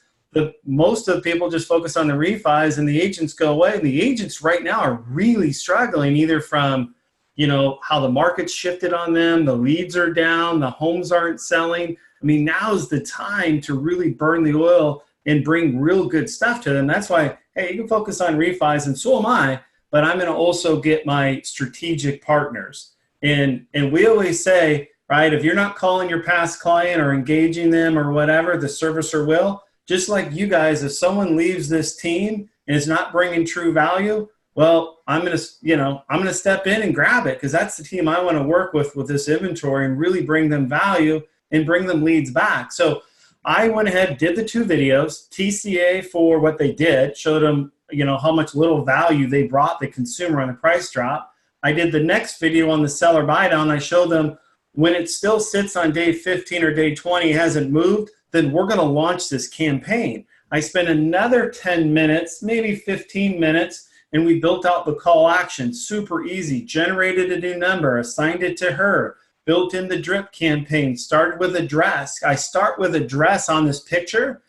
most of the people just focus on the refis and the agents go away. And the agents right now are really struggling, either from, you know, how the market's shifted on them, the leads are down, the homes aren't selling. I mean, now's the time to really burn the oil and bring real good stuff to them. That's why, hey, you can focus on refis, and so am I, but I'm going to also get my strategic partners. And we always say, right, if you're not calling your past client or engaging them or whatever, the servicer will. Just like you guys, if someone leaves this team and is not bringing true value, well, I'm going to step in and grab it, because that's the team I want to work with this inventory and really bring them value and bring them leads back. So I went ahead, did the 2 videos, TCA for what they did, showed them, you know, how much little value they brought the consumer on the price drop. I did the next video on the seller buy down. I showed them when it still sits on day 15 or day 20, hasn't moved, then we're going to launch this campaign. I spent another 10 minutes, maybe 15 minutes, and we built out the call action. Super easy. Generated a new number, assigned it to her, built in the drip campaign, started with address. I start with address on this picture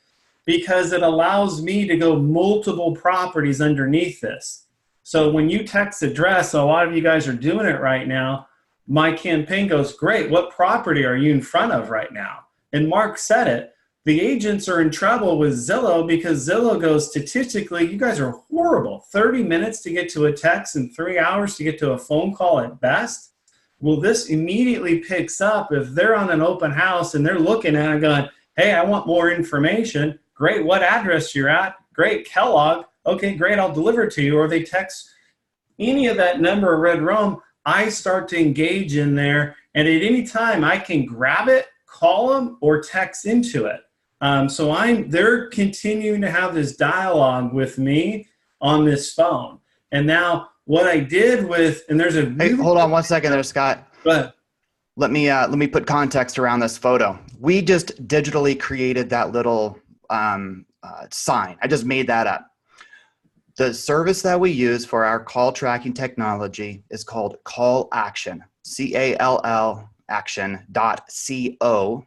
because it allows me to go multiple properties underneath this. So when you text address, a lot of you guys are doing it right now, my campaign goes, great, what property are you in front of right now? And Mark said it, the agents are in trouble with Zillow because Zillow goes, statistically, you guys are horrible. 30 minutes to get to a text and 3 hours to get to a phone call at best. Well, this immediately picks up if they're on an open house and they're looking at it going, hey, I want more information. Great, what address you're at? Great, Kellogg. Okay, great, I'll deliver it to you. Or they text any of that number of Red Rome, I start to engage in there. And at any time, I can grab it, call them, or text into it. So they're continuing to have this dialogue with me on this phone. And now what I did with, and there's a really— Hey, hold on 1 second there, Scott. Go ahead. Let me put context around this photo. We just digitally created that little sign. I just made that up. The service that we use for our call tracking technology is called Call Action, C-A-L-L action.co.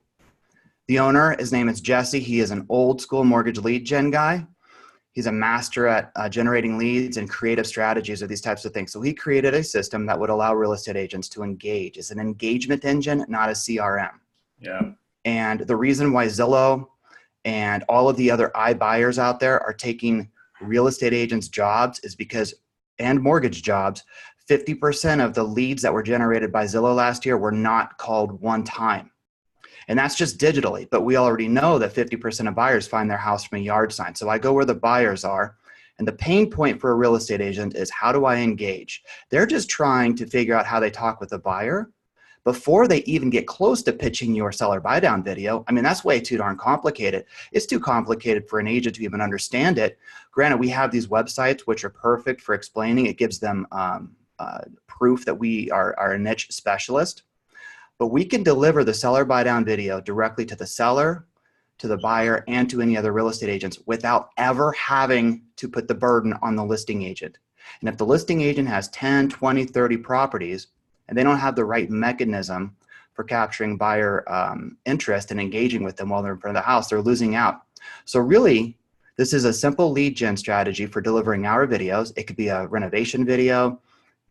The owner, his name is Jesse. He is an old school mortgage lead gen guy. He's a master at generating leads and creative strategies of these types of things. So he created a system that would allow real estate agents to engage. It's an engagement engine, not a CRM. Yeah. And the reason why Zillow and all of the other iBuyers out there are taking real estate agents' jobs is because, and mortgage jobs, 50% of the leads that were generated by Zillow last year were not called one time. And that's just digitally, but we already know that 50% of buyers find their house from a yard sign. So I go where the buyers are, and the pain point for a real estate agent is, how do I engage? They're just trying to figure out how they talk with the buyer before they even get close to pitching your seller buy down video. I mean, that's way too darn complicated. It's too complicated for an agent to even understand it. Granted, we have these websites which are perfect for explaining. It gives them proof that we are a niche specialist. But we can deliver the seller buy down video directly to the seller, to the buyer and to any other real estate agents without ever having to put the burden on the listing agent. And if the listing agent has 10, 20, 30 properties, and they don't have the right mechanism for capturing buyer interest and engaging with them while they're in front of the house, they're losing out. So really, this is a simple lead gen strategy for delivering our videos. It could be a renovation video.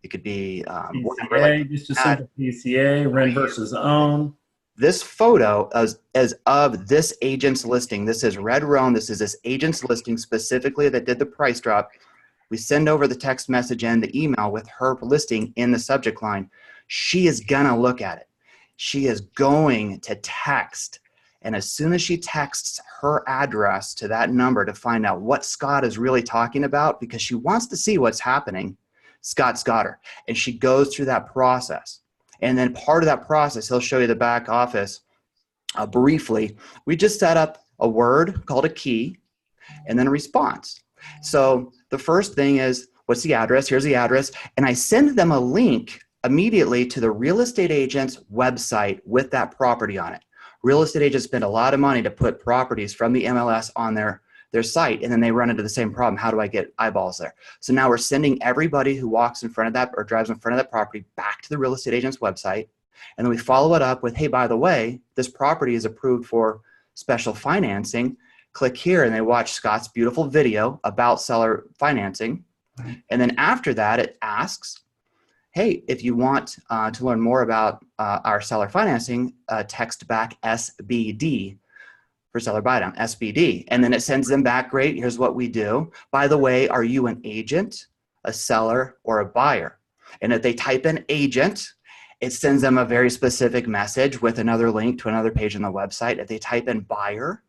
It could be PCA, just a simple PCA, rent versus own. This photo is of this agent's listing. This is Red Roan. This is this agent's listing specifically that did the price drop. We send over the text message and the email with her listing in the subject line. She is gonna look at it. She is going to text. And as soon as she texts her address to that number to find out what Scott is really talking about, because she wants to see what's happening, Scott's got her. And she goes through that process. And then part of that process, he'll show you the back office briefly. We just set up a word called a key and then a response. So the first thing is, what's the address? Here's the address. And I send them a link immediately to the real estate agent's website with that property on it. Real estate agents spend a lot of money to put properties from the MLS on their site, and then they run into the same problem. How do I get eyeballs there? So now we're sending everybody who walks in front of that or drives in front of that property back to the real estate agent's website. And then we follow it up with, hey, by the way, this property is approved for special financing. Click here, and they watch Scott's beautiful video about seller financing. And then after that, it asks, hey, if you want to learn more about our seller financing, text back SBD for seller buy down, SBD. And then it sends them back, great, here's what we do. By the way, are you an agent, a seller, or a buyer? And if they type in agent, it sends them a very specific message with another link to another page on the website. If they type in buyer,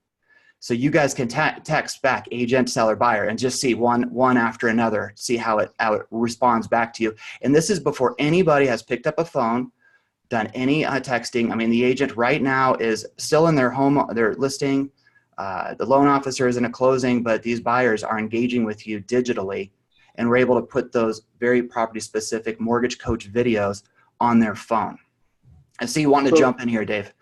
so you guys can text back agent, seller, buyer, and just see one after another, see how it responds back to you. And this is before anybody has picked up a phone, done any texting. I mean, the agent right now is still in their home, their listing. The loan officer is in a closing, but these buyers are engaging with you digitally, and we're able to put those very property-specific mortgage coach videos on their phone. I see you want to jump in here, Dave.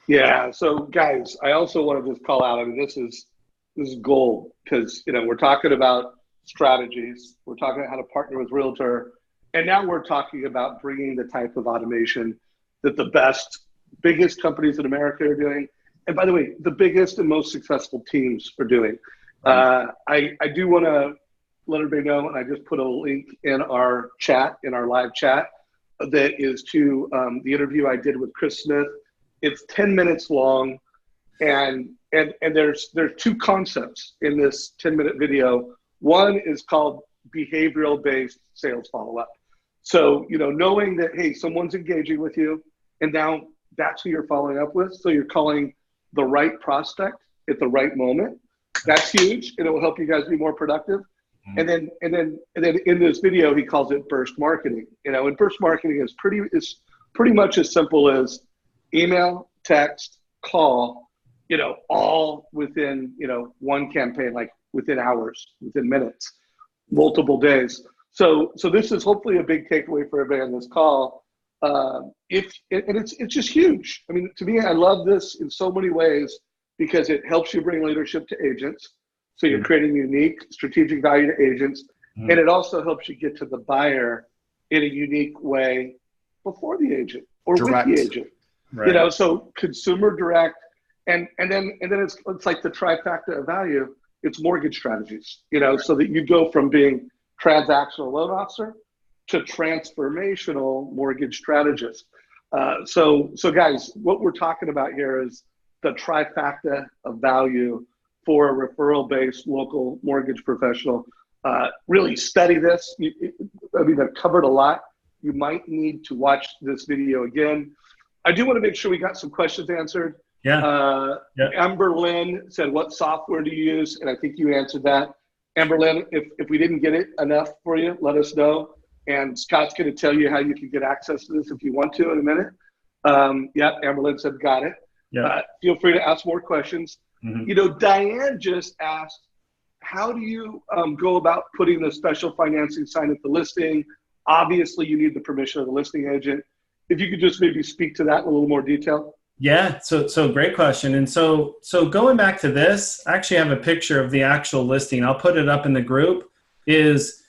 Yeah. So, guys, I also want to just call out. I mean, this is gold, because we're talking about strategies. We're talking about how to partner with Realtor, and now we're talking about bringing the type of automation that the biggest companies in America are doing. And by the way, the biggest and most successful teams are doing. I do want to let everybody know, and I just put a link in our chat, in our live chat, that is to the interview I did with Chris Smith. It's 10 minutes long, and there's two concepts in this 10-minute video. One is called behavioral-based sales follow-up. So, knowing that, hey, someone's engaging with you, and now that's who you're following up with. So you're calling the right prospect at the right moment. That's huge, and it will help you guys be more productive. And then in this video, he calls it burst marketing. And burst marketing is pretty much as simple as email, text, call, all within, one campaign, like within hours, within minutes, multiple days. So this is hopefully a big takeaway for everybody on this call. It's just huge. I mean, to me, I love this in so many ways, because it helps you bring leadership to agents. So you're creating unique strategic value to agents. And it also helps you get to the buyer in a unique way before the agent or direct with the agent. Right. So consumer direct, and then it's like the trifecta of value. It's mortgage strategies, so that you go from being transactional loan officer to transformational mortgage strategist. So guys, what we're talking about here is the trifecta of value for a referral-based local mortgage professional. Really study this. I've covered a lot. You might need to watch this video again. I do want to make sure we got some questions answered. Yeah. Amber Lynn said, what software do you use? And I think you answered that. Amber Lynn, if we didn't get it enough for you, let us know. And Scott's going to tell you how you can get access to this if you want to in a minute. Amber Lynn said, got it. Feel free to ask more questions. Diane just asked, how do you go about putting the special financing sign at the listing? Obviously, you need the permission of the listing agent. If you could just maybe speak to that in a little more detail. Yeah, so great question. And so going back to this, I actually have a picture of the actual listing. I'll put it up in the group. Is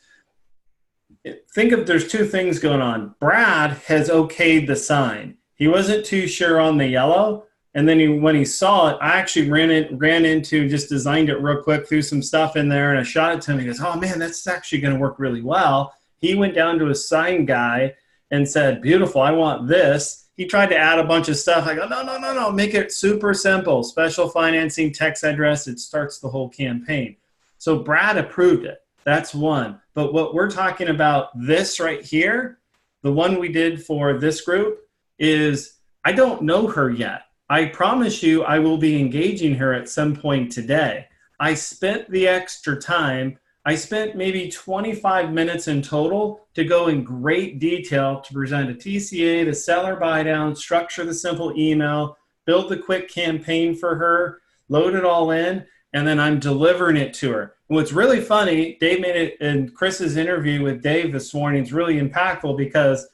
think of there's two things going on. Brad has okayed the sign. He wasn't too sure on the yellow, and then when he saw it, I actually ran into just designed it real quick, threw some stuff in there, and I shot it to him. He goes, "Oh man, that's actually going to work really well." He went down to a sign guy and said, "Beautiful, I want this." He tried to add a bunch of stuff. I go, no, make it super simple. Special financing, text address. It starts the whole campaign. So Brad approved it. That's one. But what we're talking about, this right here, the one we did for this group, is I don't know her yet. I promise you I will be engaging her at some point today. I spent the extra time. I spent maybe 25 minutes in total to go in great detail to present a TCA, the seller buy down, structure the simple email, build the quick campaign for her, load it all in, and then I'm delivering it to her. And what's really funny, Dave made it in Chris's interview with Dave this morning. It's really impactful because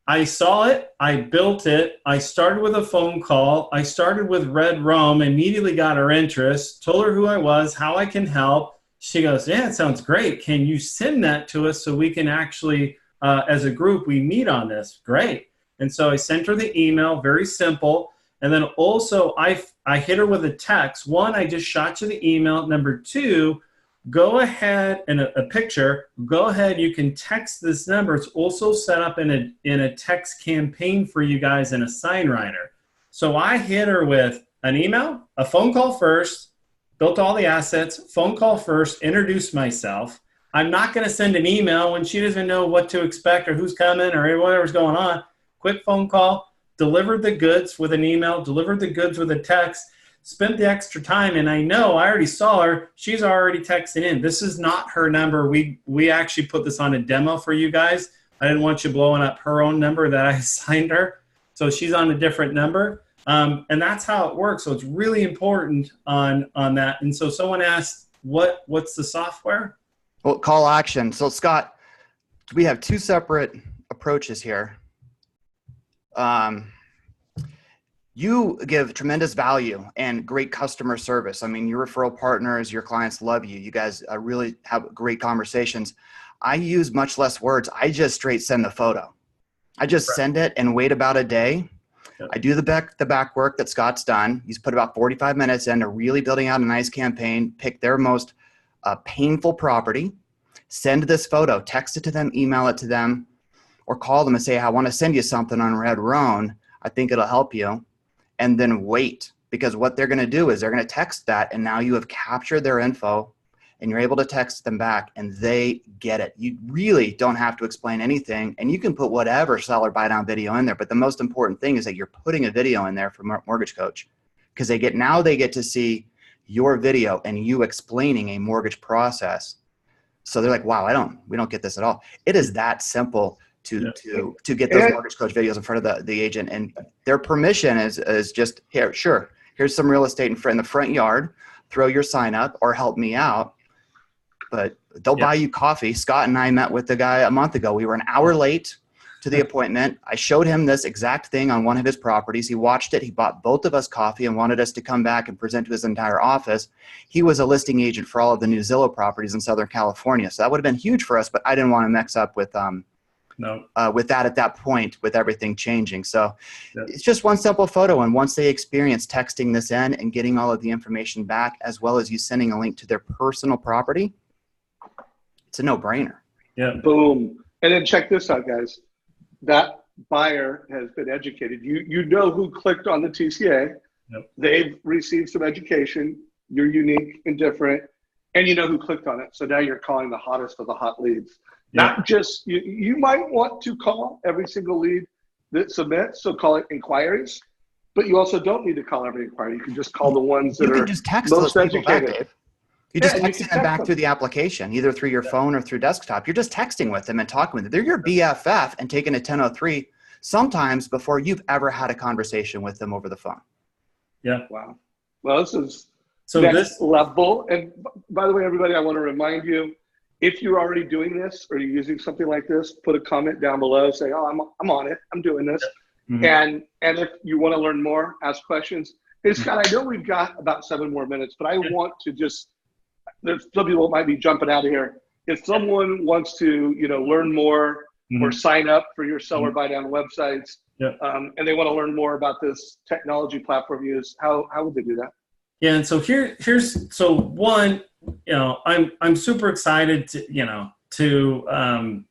I saw it, I built it, I started with a phone call, I started with Red Rome, immediately got her interest, told her who I was, how I can help. She goes, "Yeah, it sounds great. Can you send that to us so we can actually, as a group, we meet on this?" Great. And so I sent her the email, very simple. And then also I hit her with a text. One, I just shot you the email. Number two, go ahead, and a picture, go ahead, you can text this number. It's also set up in a text campaign for you guys in a sign writer. So I hit her with an email, a phone call first, built all the assets, phone call first, introduced myself. I'm not going to send an email when she doesn't know what to expect or who's coming or whatever's going on. Quick phone call, delivered the goods with an email, delivered the goods with a text, spent the extra time, and I know I already saw her. She's already texted in. This is not her number. We actually put this on a demo for you guys. I didn't want you blowing up her own number that I assigned her. So she's on a different number. And that's how it works. So it's really important on that. And so someone asked, what's the software? Well, call action. So Scott, we have two separate approaches here. You give tremendous value and great customer service. I mean, your referral partners, your clients love you. You guys really have great conversations. I use much less words. I just straight send the photo. I just send it and wait about a day. I do the back work that Scott's done. He's put about 45 minutes into really building out a nice campaign, pick their most painful property, send this photo, text it to them, email it to them, or call them and say, "I want to send you something on Red Roan. I think it'll help you." And then wait, because what they're going to do is they're going to text that, and now you have captured their info and you're able to text them back and they get it. You really don't have to explain anything, and you can put whatever seller buy down video in there. But the most important thing is that you're putting a video in there for Mortgage Coach, because they get to see your video and you explaining a mortgage process. So they're like, "Wow, we don't get this at all." It is that simple to get those Mortgage Coach videos in front of the agent, and their permission is just, "Here, sure, here's some real estate in the front yard, throw your sign up or help me out." But they'll buy you coffee. Scott and I met with the guy a month ago. We were an hour late to the appointment. I showed him this exact thing on one of his properties. He watched it. He bought both of us coffee and wanted us to come back and present to his entire office. He was a listing agent for all of the new Zillow properties in Southern California. So that would have been huge for us, but I didn't want to mix up with with that at that point, with everything changing. So it's just one simple photo. And once they experience texting this in and getting all of the information back, as well as you sending a link to their personal property, it's a no-brainer. Yeah. Boom. And then check this out, guys. That buyer has been educated. You know who clicked on the TCA. Yep. They've received some education. You're unique and different. And you know who clicked on it. So now you're calling the hottest of the hot leads. Yep. Not just, you might want to call every single lead that submits, so call it inquiries. But you also don't need to call every inquiry. You can just call the ones that are just text most those people back, educated. Dave. You just text them back through the application, either through your phone or through desktop. You're just texting with them and talking with them. They're your BFF and taking a 1003 sometimes before you've ever had a conversation with them over the phone. Yeah. Wow. Well, this is So next level. And by the way, everybody, I want to remind you, if you're already doing this or you're using something like this, put a comment down below. Say, "Oh, I'm on it. I'm doing this." And if you want to learn more, ask questions. Hey, Scott, I know we've got about 7 more minutes, but I want to there's some people that might be jumping out of here. If someone wants to, learn more or sign up for your seller buy down websites, and they want to learn more about this technology platform you use, how would they do that? Yeah, and so so one, I'm super excited to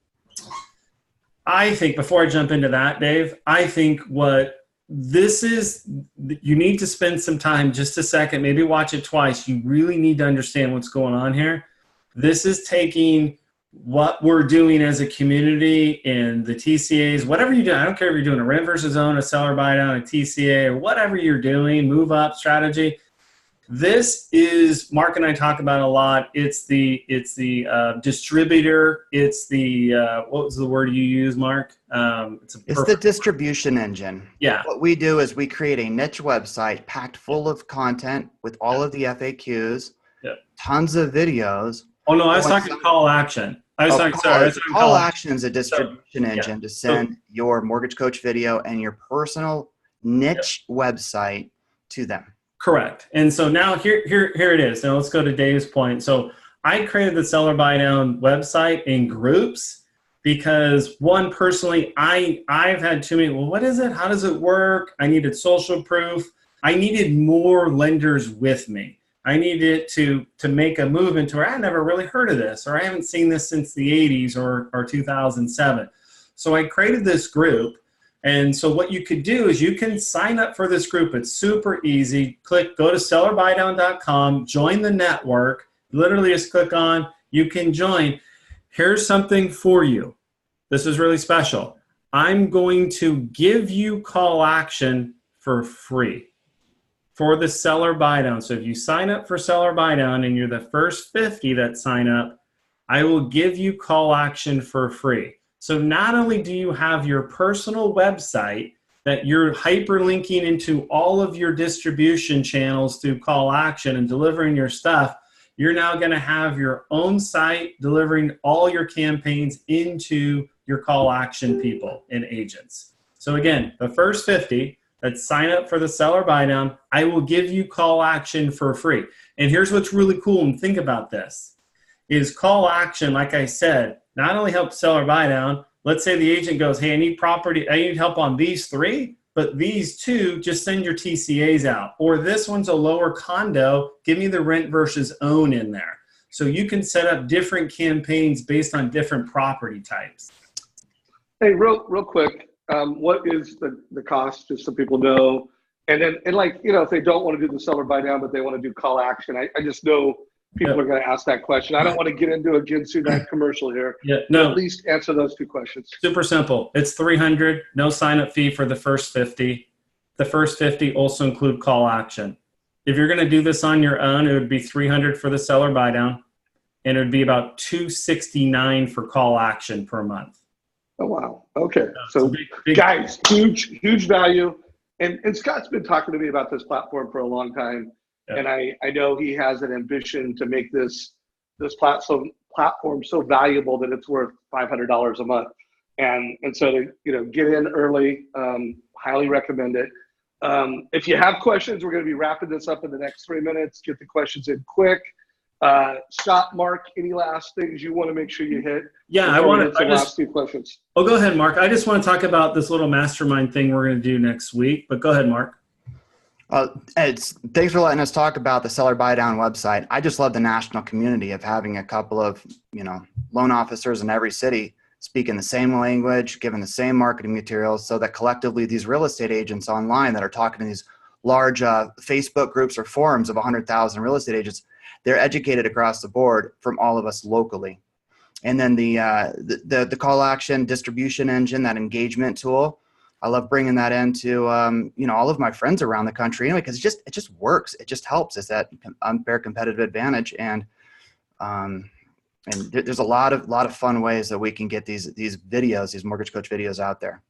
I think before I jump into that, Dave, I think what this is, you need to spend some time, just a second, maybe watch it twice. You really need to understand what's going on here. This is taking what we're doing as a community in the TCAs, whatever you do. I don't care if you're doing a rent versus own, a seller buy down, a TCA, or whatever you're doing, move up strategy. This is, Mark and I talk about a lot. It's the distributor. It's the, what was the word you use, Mark? It's the distribution engine. Yeah. What we do is we create a niche website packed full of content with all of the FAQs, tons of videos. Oh no, I was talking call action. Call action is a distribution engine to send your mortgage coach video and your personal niche website to them. Correct. And so now here it is. Now let's go to Dave's point. So I created the seller buy down website in groups because, one, personally, I've had too many, well, what is it? How does it work? I needed social proof. I needed more lenders with me. I needed to make a move into where I never really heard of this, or I haven't seen this since the 80s or 2007. So I created this group. And so what you could do is you can sign up for this group. It's super easy. Go to sellerbuydown.com, join the network. Literally just click on, you can join. Here's something for you. This is really special. I'm going to give you call action for free for the seller buy down. So if you sign up for seller buy down and you're the first 50 that sign up, I will give you call action for free. So not only do you have your personal website that you're hyperlinking into all of your distribution channels through call action and delivering your stuff, you're now going to have your own site delivering all your campaigns into your call action people and agents. So again, the first 50 that sign up for the seller buy down, I will give you call action for free. And here's what's really cool, and think about this, is call action, like I said, not only help seller buy down. Let's say the agent goes, hey, I need help on these 3, but these 2, just send your TCAs out. Or this one's a lower condo, give me the rent versus own in there. So you can set up different campaigns based on different property types. Hey, real quick, what is the cost, just so people know? And then, if they don't want to do the seller buy down, but they want to do call action, I just know people are going to ask that question. I don't want to get into a Ginsu that commercial here. At least answer those 2 questions. Super simple. It's $300, no sign-up fee for the first 50. The first 50 also include call action. If you're going to do this on your own, it would be $300 for the seller buy down, and it would be about $269 for call action per month. Oh, wow. Okay. So guys, huge value. And Scott's been talking to me about this platform for a long time. And I know he has an ambition to make this platform so valuable that it's worth $500 a month. And so to get in early, highly recommend it. If you have questions, we're going to be wrapping this up in the next 3 minutes. Get the questions in quick. Scott, Mark, any last things you want to make sure you hit? Yeah, I want to. Last 2 questions. Oh, go ahead, Mark. I just want to talk about this little mastermind thing we're going to do next week. But go ahead, Mark. Thanks for letting us talk about the seller buy down website. I just love the national community of having a couple of, loan officers in every city speaking the same language, giving the same marketing materials, so that collectively these real estate agents online that are talking to these large Facebook groups or forums of 100,000 real estate agents, they're educated across the board from all of us locally. And then the call action distribution engine, that engagement tool, I love bringing that into, all of my friends around the country anyway, because it just works. It just helps. It's that unfair competitive advantage. And there's a lot of fun ways that we can get these videos, these mortgage coach videos out there.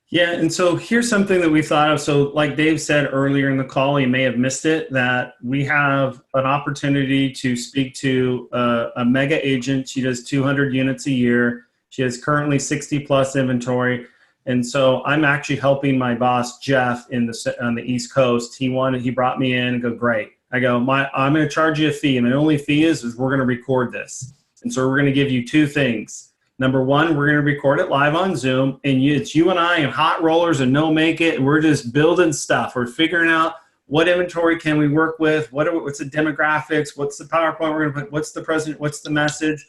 Yeah. And so here's something that we thought of. So like Dave said earlier in the call, you may have missed it, that we have an opportunity to speak to a mega agent. She does 200 units a year. She has currently 60 plus inventory. And so I'm actually helping my boss, Jeff, on the East Coast. He brought me in and go, great. I go, I'm going to charge you a fee. And the only fee is we're going to record this. And so we're going to give you two things. Number one, we're going to record it live on Zoom. And it's you and I and hot rollers and no make it. And we're just building stuff. We're figuring out what inventory can we work with? What's the demographics? What's the PowerPoint we're going to put? What's the present? What's the message?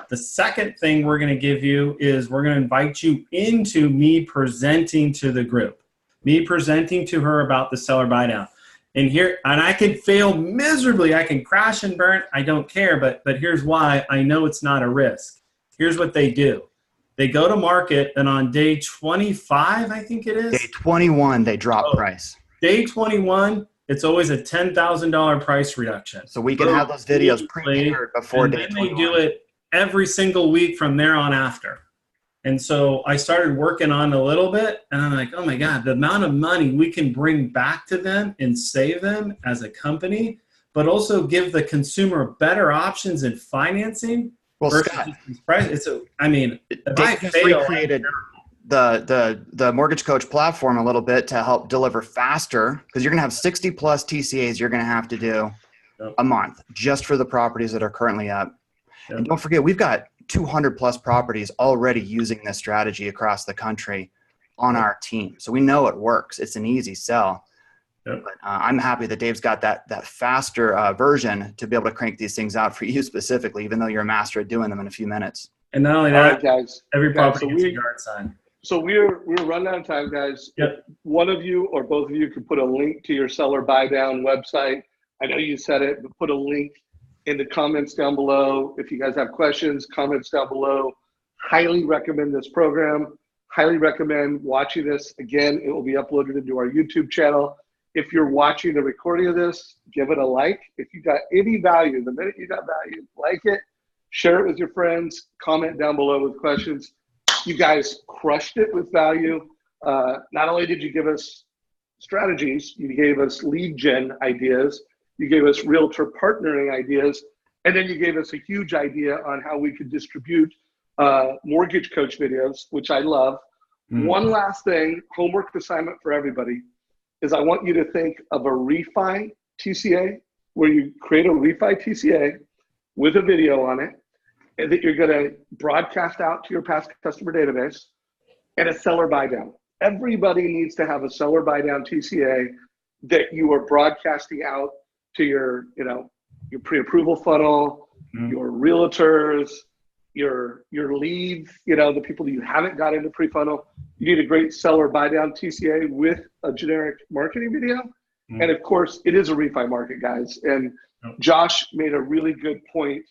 The second thing we're going to give you is we're going to invite you into me presenting to the group, me presenting to her about the seller buy down. And I could fail miserably. I can crash and burn. I don't care. But here's why I know it's not a risk. Here's what they do. They go to market, and on day 25, I think it is. Day 21, they drop price. Day 21, it's always a $10,000 price reduction. So we can have those videos prepared before day 21. And then they do it every single week from there on after. And so I started working on a little bit, and I'm like, oh my God, the amount of money we can bring back to them and save them as a company, but also give the consumer better options in financing. Well, Scott, Dave just recreated the Mortgage Coach platform a little bit to help deliver faster, because you're going to have 60 plus TCAs you're going to have to do a month just for the properties that are currently up. Yep. And don't forget, we've got 200 plus properties already using this strategy across the country on our team. So we know it works. It's an easy sell. Yep. But I'm happy that Dave's got that faster version to be able to crank these things out for you specifically, even though you're a master at doing them in a few minutes. And not only that, right, guys, every property gets a yard sign. So we're running out of time, guys. Yep. One of you or both of you could put a link to your seller buy down website. I know you said it, but put a link in the comments down below. If you guys have questions, comments down below. Highly recommend this program. Highly recommend watching this. Again, it will be uploaded into our YouTube channel. If you're watching the recording of this, give it a like. If you got any value, the minute you got value, like it, share it with your friends, comment down below with questions. You guys crushed it with value. Not only did you give us strategies, you gave us lead gen ideas, you gave us realtor partnering ideas, and then you gave us a huge idea on how we could distribute mortgage coach videos, which I love. One last thing, homework assignment for everybody, is I want you to think of a refi TCA, where you create a refi TCA with a video on it, and that you're going to broadcast out to your past customer database, and a seller buy down. Everybody needs to have a seller buy down TCA that you are broadcasting out to your pre-approval funnel, your realtors, your leads, the people that you haven't got into pre-funnel. You need a great seller buy down TCA with a generic marketing video. And of course, it is a refi market, guys. And Josh made a really good point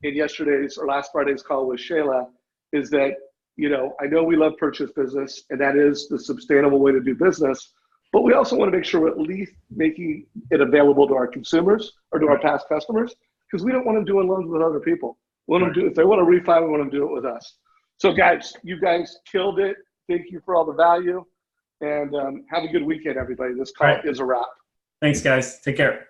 in yesterday's or last Friday's call with Shayla, is that, I know we love purchase business, and that is the sustainable way to do business, but we also want to make sure we're at least making it available to our consumers or to our past customers, because we don't want them doing loans with other people. We want them to if they want to refi, we want them to do it with us. So guys, you guys killed it. Thank you for all the value, and have a good weekend, everybody. This call is a wrap. Thanks, guys. Take care.